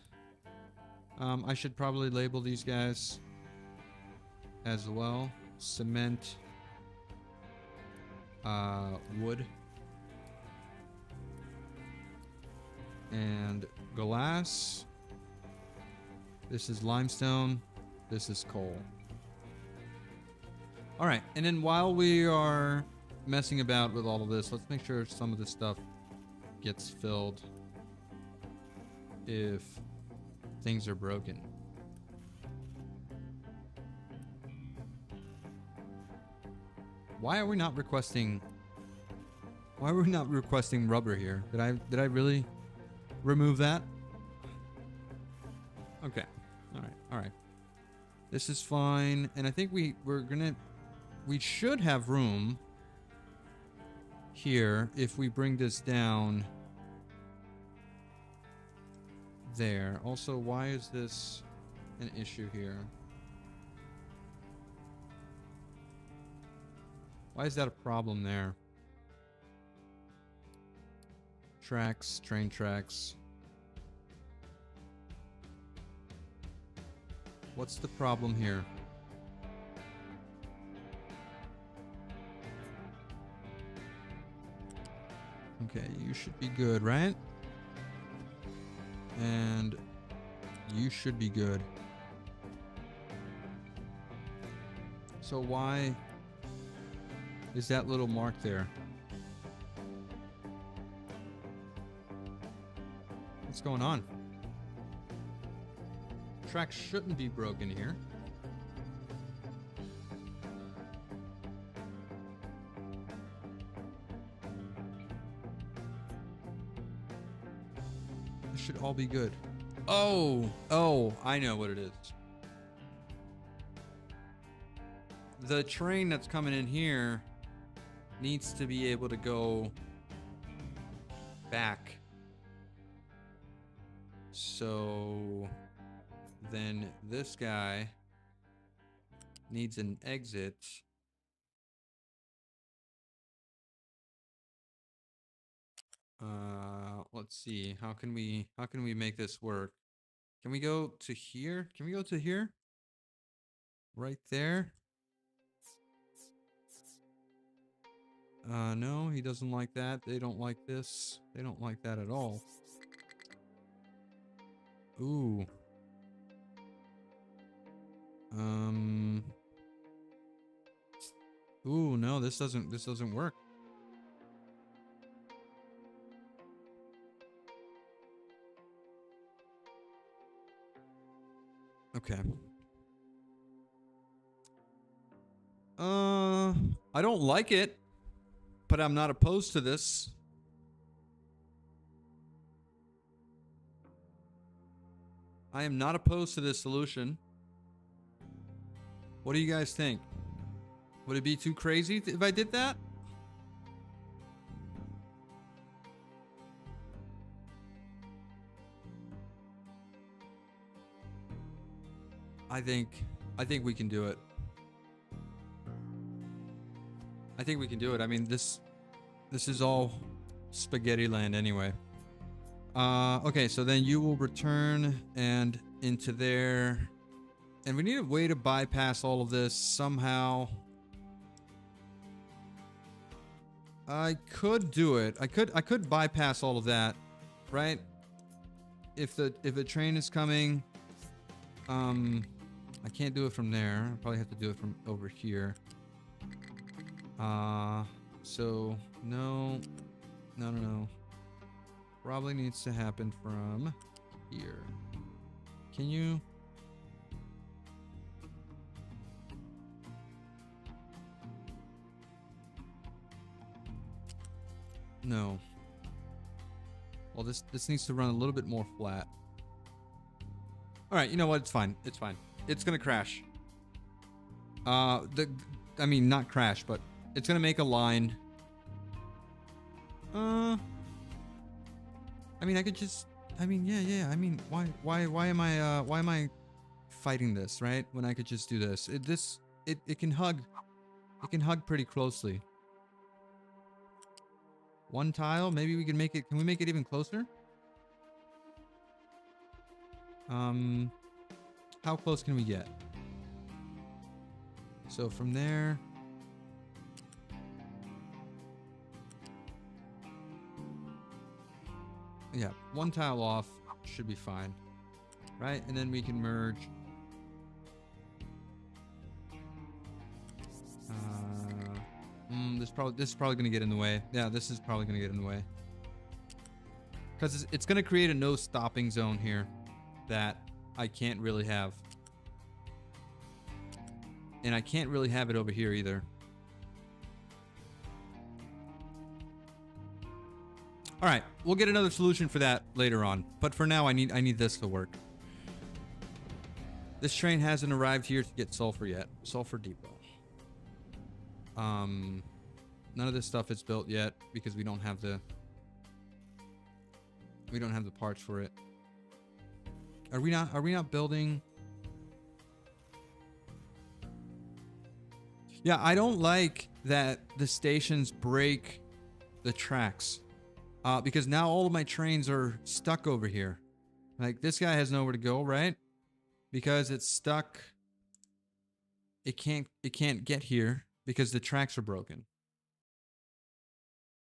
S1: I should probably label these guys as well. Cement. Wood. And glass. This is limestone. This is coal. All right. And then while we are messing about with all of this, let's make sure some of this stuff gets filled if things are broken. Why are we not requesting rubber here? Did I really remove that? Okay. All right. This is fine, and I think we should have room here if we bring this down there. Also, why is this an issue here? Why is that a problem there? Tracks, train tracks. What's the problem here? Okay, you should be good, right? And you should be good. So why is that little mark there? What's going on? Tracks shouldn't be broken here. This should all be good. Oh, I know what it is. The train that's coming in here needs to be able to go back. So then this guy needs an exit. Let's see. How can we make this work? Can we go to here? Can we go to here? Right there? No, he doesn't like that. They don't like this. They don't like that at all. Ooh. Ooh, no, this doesn't work. Okay. I don't like it, but I'm not opposed to this. I am not opposed to this solution. What do you guys think? Would it be too crazy if I did that? I think we can do it. I think we can do it. I mean, this This is all spaghetti land anyway. Okay, so then you will return and into there. And we need a way to bypass all of this somehow. I could do it. I could bypass all of that, right? If the train is coming, I can't do it from there. I'll probably have to do it from over here. So no. Probably needs to happen from here. Can you? No. Well, this needs to run a little bit more flat. All right, you know what? It's fine. It's fine. It's gonna crash. I mean, not crash, but it's gonna make a line. I mean, I could just. I mean, yeah. I mean, why am I fighting this, right? When I could just do this. It can hug. It can hug pretty closely. One tile. Maybe we can make it. Can we make it even closer? How close can we get? So from there. Yeah, one tile off should be fine, right? And then we can merge. This is probably gonna get in the way. Yeah, this is probably gonna get in the way because it's gonna create a no stopping zone here that I can't really have, and I can't really have it over here either. All right, we'll get another solution for that later on. But for now, I need this to work. This train hasn't arrived here to get Sulfur yet. Sulfur Depot. None of this stuff is built yet because we don't have the parts for it. Are we not building? Yeah, I don't like that the stations break the tracks. Because now all of my trains are stuck over here. Like, this guy has nowhere to go, right? Because it's stuck. It can't get here because the tracks are broken.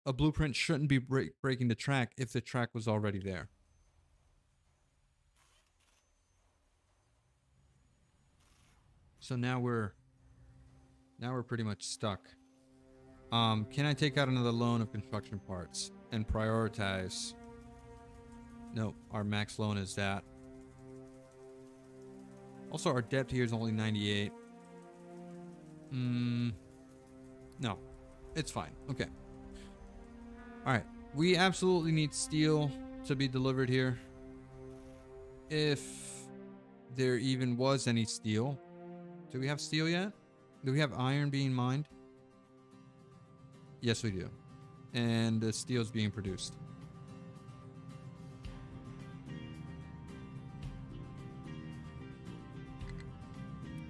S1: A blueprint shouldn't be breaking the track if the track was already there. So now we're pretty much stuck. Can I take out another loan of construction parts and prioritize? No, our max loan is that. Also, our depth here is only 98. No, it's fine. Okay. All right. We absolutely need steel to be delivered here. If there even was any steel. Do we have steel yet? Do we have iron being mined? Yes, we do. And the steel is being produced.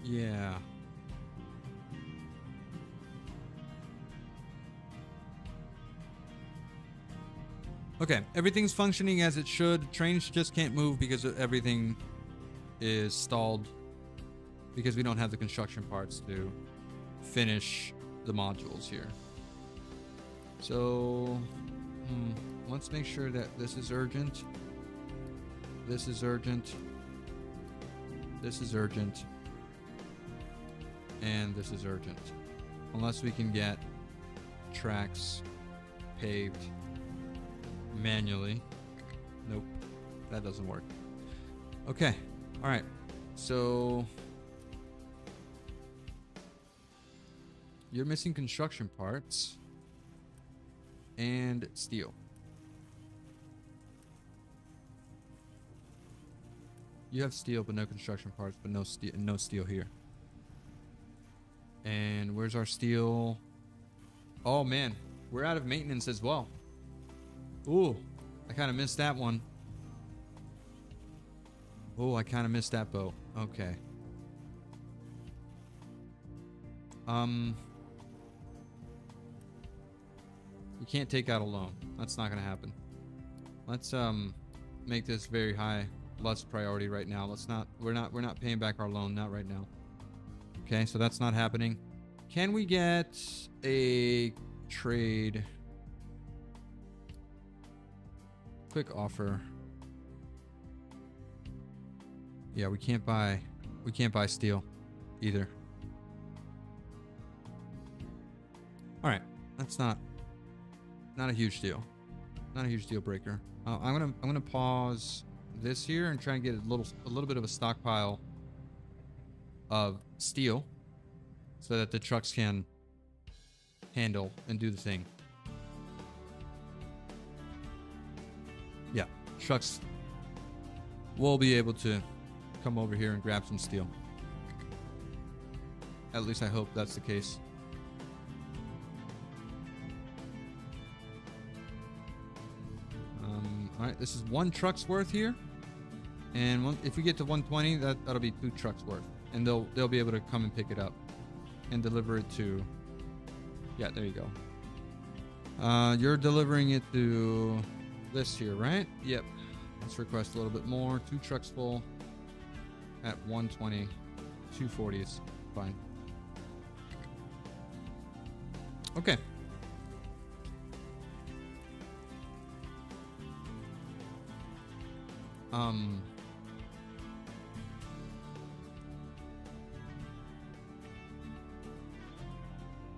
S1: Yeah. Okay, everything's functioning as it should. Trains just can't move because everything is stalled. Because we don't have the construction parts to finish the modules here. So, let's make sure that this is urgent. This is urgent. This is urgent. And this is urgent. Unless we can get tracks paved manually. Nope. That doesn't work. Okay. All right. So you're missing construction parts and steel. You have steel but no construction parts, but no steel here. And where's our steel? Oh man, we're out of maintenance as well. Ooh, I kind of missed that one. Oh, I kind of missed that boat. Okay. We can't take out a loan. That's not gonna happen. Let's make this very high lust priority right now. Let's not. We're not paying back our loan. Not right now. Okay, so that's not happening. Can we get a trade? Quick offer. Yeah, we can't buy steel either. All right, that's not a huge deal. Not a huge deal breaker. I'm gonna pause this here and try and get a little bit of a stockpile of steel so that the trucks can handle and do the thing. Yeah, trucks will be able to come over here and grab some steel. At least I hope that's the case. All right, this is 1 truck's worth here, and if we get to 120, that'll be 2 trucks worth, and they'll be able to come and pick it up and deliver it to. Yeah, there you go. You're delivering it to this here, right? Yep. Let's request a little bit more. 2 trucks full at 120. 240 is fine. Okay.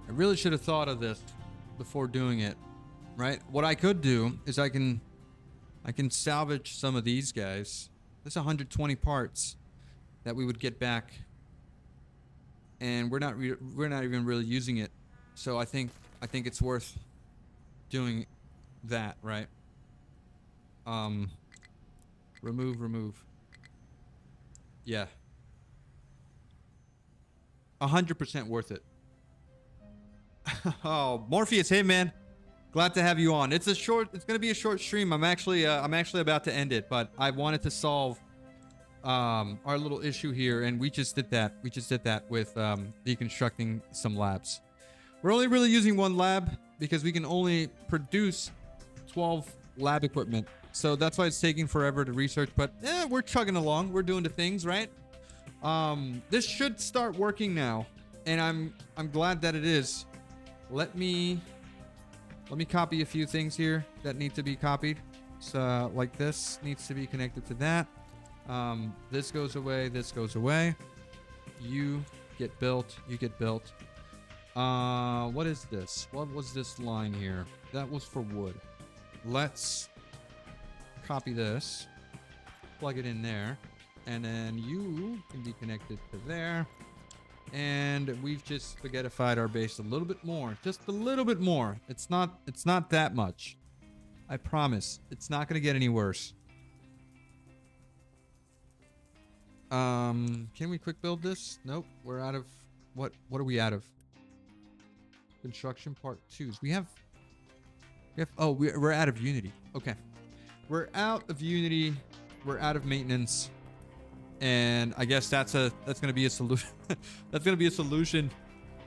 S1: I really should have thought of this before doing it, right? What I could do is I can salvage some of these guys. That's 120 parts that we would get back, and we're not even really using it. So I think it's worth doing that, right? Remove. Yeah. 100% worth it. Oh, Morpheus, hey man. Glad to have you on. It's gonna be a short stream. I'm actually about to end it, but I wanted to solve our little issue here, and we just did that. We just did that with deconstructing some labs. We're only really using 1 lab because we can only produce 12 lab equipment. So that's why it's taking forever to research, but we're chugging along. We're doing the things, right? This should start working now, and I'm glad that it is. Let me copy a few things here that need to be copied. So like this needs to be connected to that. This goes away, this goes away. You get built, you get built. What is this? What was this line here? That was for wood. Let's copy this, plug it in there, and then you can be connected to there. And we've just spaghettified our base a little bit more, just a little bit more. It's not that much. I promise. It's not gonna get any worse. Can we quick build this? Nope. We're out of what are we out of? Construction part 2s. We have oh, we're out of Unity. Okay. We're out of Unity. We're out of maintenance. And I guess that's gonna be a solution. That's gonna be a solution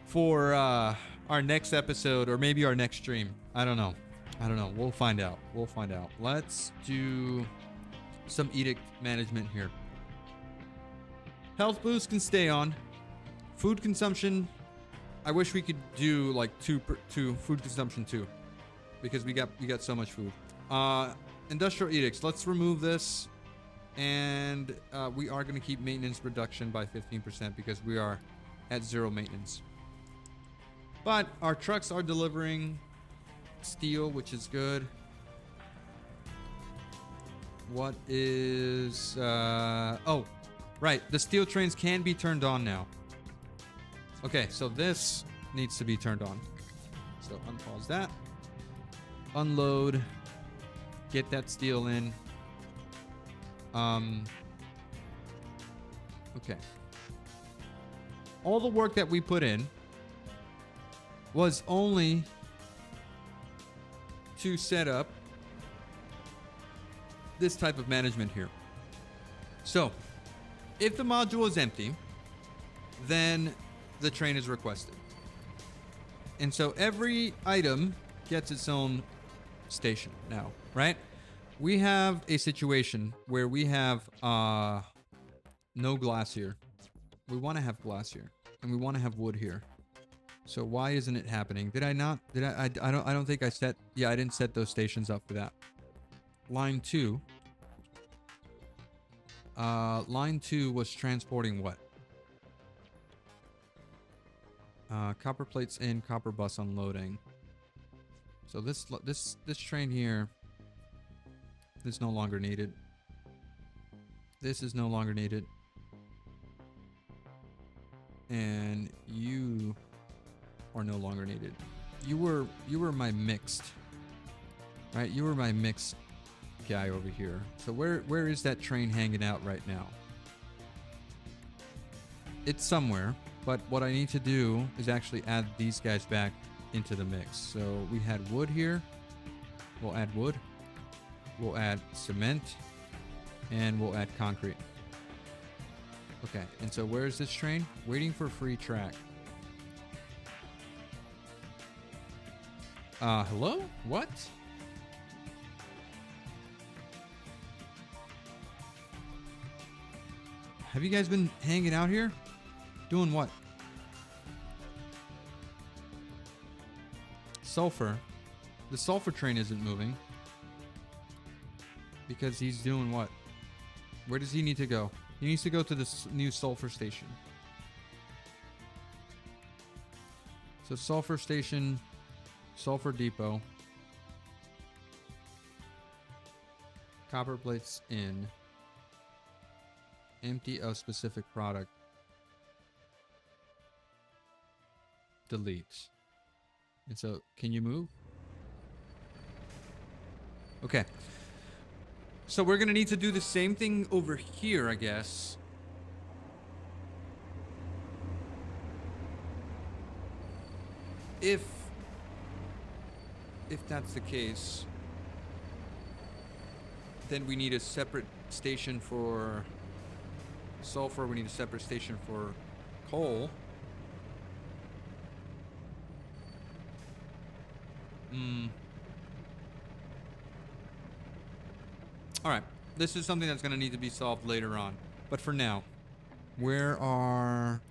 S1: for our next episode, or maybe our next stream. I don't know. We'll find out. Let's do some edict management here. Health boost can stay on. Food consumption, I wish we could do like two food consumption too, because we got so much food. Industrial edicts, let's remove this. And we are going to keep maintenance reduction by 15% because we are at 0 maintenance. But our trucks are delivering steel, which is good. What is... oh, right. The steel trains can be turned on now. Okay, so this needs to be turned on. So unpause that. Unload. Get that steel in. Okay. All the work that we put in was only to set up this type of management here. So, if the module is empty, then the train is requested. And so every item gets its own station now, right? We have a situation where we have no glass here. We want to have glass here, and we want to have wood here. So why isn't it happening? Did I not? Did I don't think I set. Yeah, I didn't set those stations up for that. Line 2. Line 2 was transporting what? Copper plates in, copper bus unloading. So this train here is no longer needed. This is no longer needed. And you are no longer needed. You were my mixed, right? You were my mixed guy over here. So where is that train hanging out right now? It's somewhere, but what I need to do is actually add these guys back into the mix. So we had wood here. We'll add wood. We'll add cement, and we'll add concrete. Okay, and so where is this train? Waiting for free track. Hello? What? Have you guys been hanging out here? Doing what? Sulfur. The sulfur train isn't moving. Because he's doing what? Where does he need to go? He needs to go to this new sulfur station. So sulfur station, sulfur depot. Copper plates in. Empty of specific product. Delete. And so, can you move? Okay. So we're gonna need to do the same thing over here, I guess. If that's the case, then we need a separate station for sulfur. We need a separate station for coal. Alright, this is something that's going to need to be solved later on. But for now, where are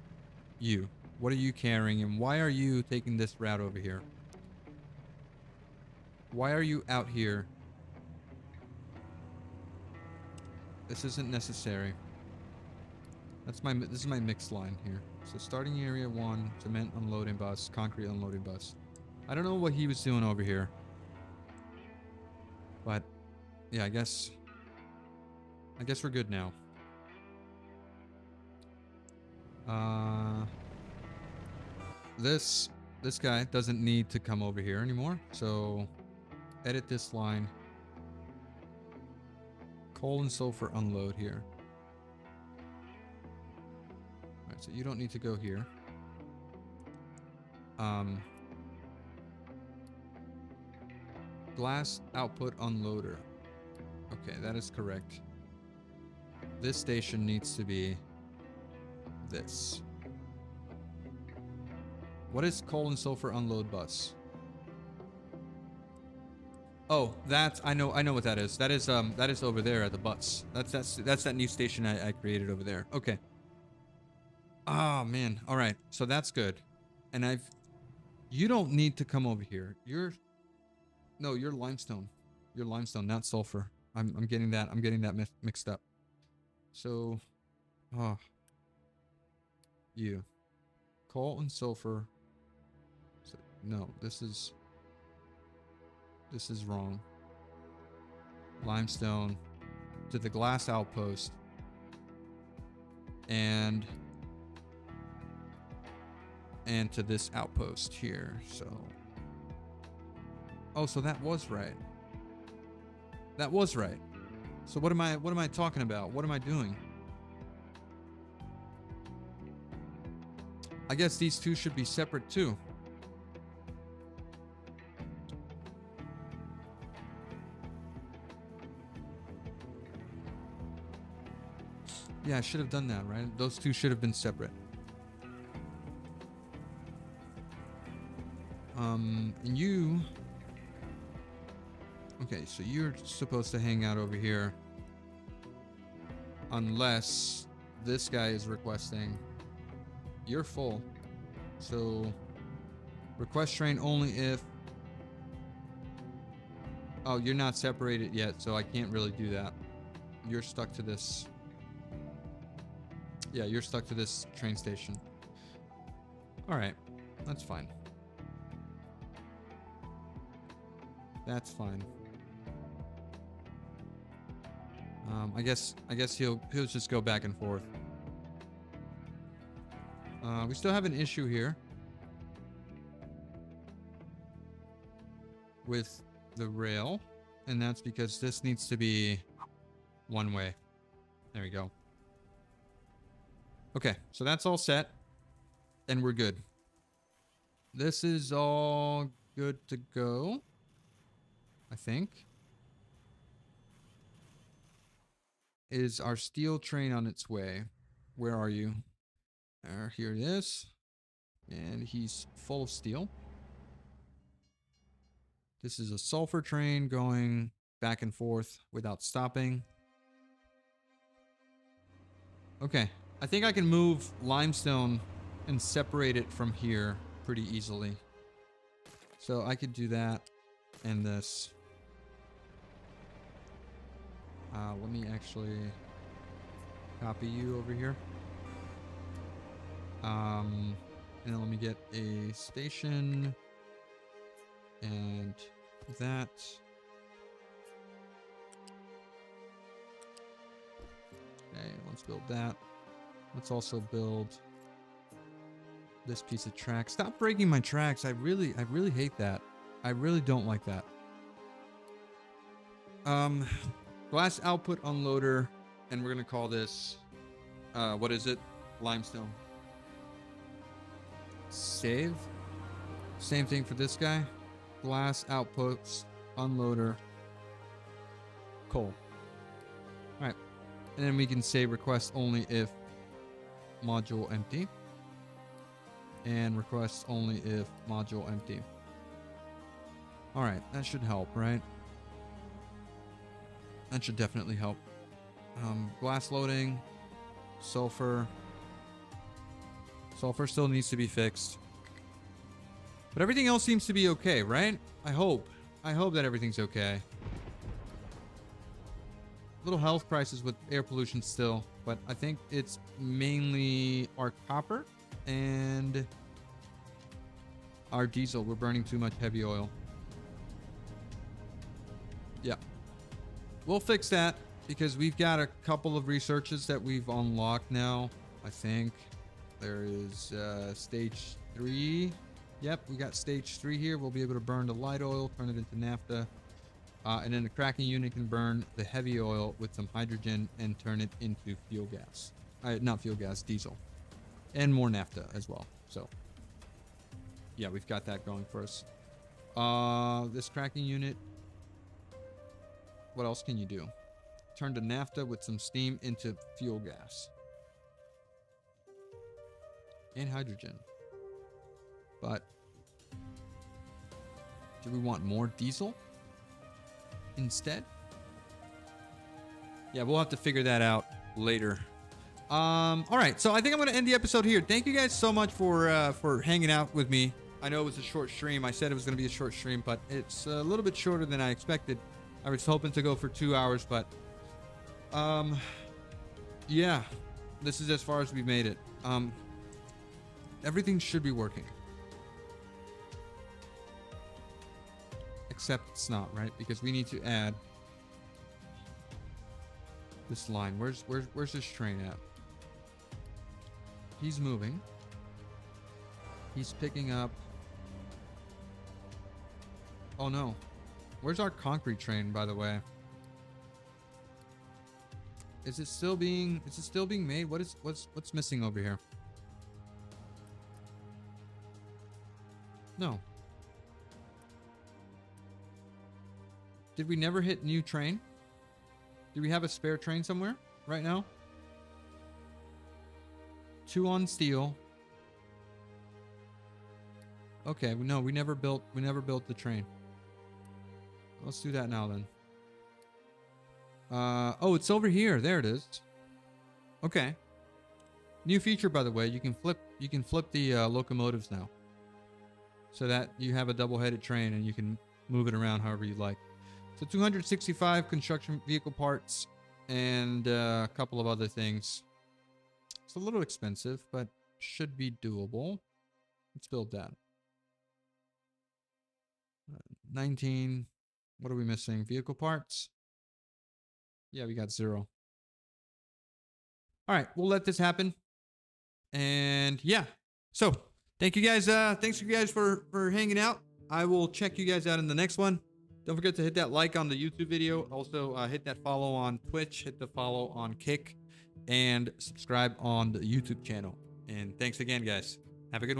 S1: you? What are you carrying, and why are you taking this route over here? Why are you out here? This isn't necessary. This is my mixed line here. So starting area 1, cement unloading bus, concrete unloading bus. I don't know what he was doing over here. But yeah, I guess we're good now. This guy doesn't need to come over here anymore. So edit this line. Coal and sulfur unload here. Alright, so you don't need to go here. Glass output unloader. Okay, that is correct. This station needs to be this. What is coal and sulfur unload bus? Oh, I know what that is. That is over there at the bus. That's that new station I created over there. Okay. Oh man. All right. So that's good. And you don't need to come over here. You're limestone. You're limestone, not sulfur. I'm getting that mixed up. So, you. Coal and sulfur. So, no, this is wrong. Limestone to the glass outpost. And to this outpost here. So, oh, so that was right. That was right. So what am I talking about? What am I doing? I guess these two should be separate too. Yeah, I should have done that, right? Those two should have been separate. And you Okay, so you're supposed to hang out over here. Unless this guy is requesting. You're full. So request train only if... Oh, you're not separated yet, so I can't really do that. You're stuck to this. Yeah, you're stuck to this train station. Alright, that's fine. That's fine. I guess he'll just go back and forth. We still have an issue here with the rail, and that's because this needs to be one way. There we go. Okay, so that's all set, and we're good. This is all good to go, I think. Is our steel train on its way? Where are you? Here it is. And he's full of steel. This is a sulfur train going back and forth without stopping. Okay. I think I can move limestone and separate it from here pretty easily. So I could do that and this. Let me actually copy you over here. And then let me get a station and that. Okay, let's build that. Let's also build this piece of track. Stop breaking my tracks. I really hate that. I really don't like that. Glass output unloader, and we're gonna call this, what is it? Limestone. Save. Same thing for this guy. Glass outputs unloader. Coal. All right, and then we can say request only if module empty, and request only if module empty. All right, that should help, right? That should definitely help. Glass loading, sulfur. Sulfur still needs to be fixed. But everything else seems to be okay, right? I hope. I hope that everything's okay. Little health crisis with air pollution still, but I think it's mainly our copper and our diesel. We're burning too much heavy oil. Yeah. We'll fix that because we've got a couple of researches that we've unlocked now. I think there is stage 3. Yep, we got stage 3 here. We'll be able to burn the light oil, turn it into naphtha. And then the cracking unit can burn the heavy oil with some hydrogen and turn it into fuel gas. Not fuel gas, diesel. And more naphtha as well. So, yeah, we've got that going for us. This cracking unit. What else can you do? Turn the naphtha with some steam into fuel gas. And hydrogen. But do we want more diesel instead? Yeah, we'll have to figure that out later. All right, so I think I'm going to end the episode here. Thank you guys so much for hanging out with me. I know it was a short stream. I said it was going to be a short stream, but it's a little bit shorter than I expected. I was hoping to go for 2 hours, but yeah, this is as far as we made it. Everything should be working. Except it's not, right? Because we need to add this line. Where's this train at? He's moving. He's picking up. Oh no. Where's our concrete train, by the way? Is it still being made? What's missing over here? No. Did we never hit new train? Do we have a spare train somewhere right now? 2 on steel. Okay, no, we never built the train. let's do that now then. Oh, it's over here. There it is. Okay. New feature, by the way. You can flip the locomotives now, so that you have a double-headed train and you can move it around however you like. So 265 construction vehicle parts and a couple of other things. It's a little expensive, but should be doable. Let's build that. 19. What are we missing? Vehicle parts? Yeah, we got 0. All right, we'll let this happen. And yeah, so thank you guys. Thanks you guys for hanging out. I will check you guys out in the next one. Don't forget to hit that like on the YouTube video. Also, hit that follow on Twitch. Hit the follow on Kick, and subscribe on the YouTube channel. And thanks again, guys. Have a good one.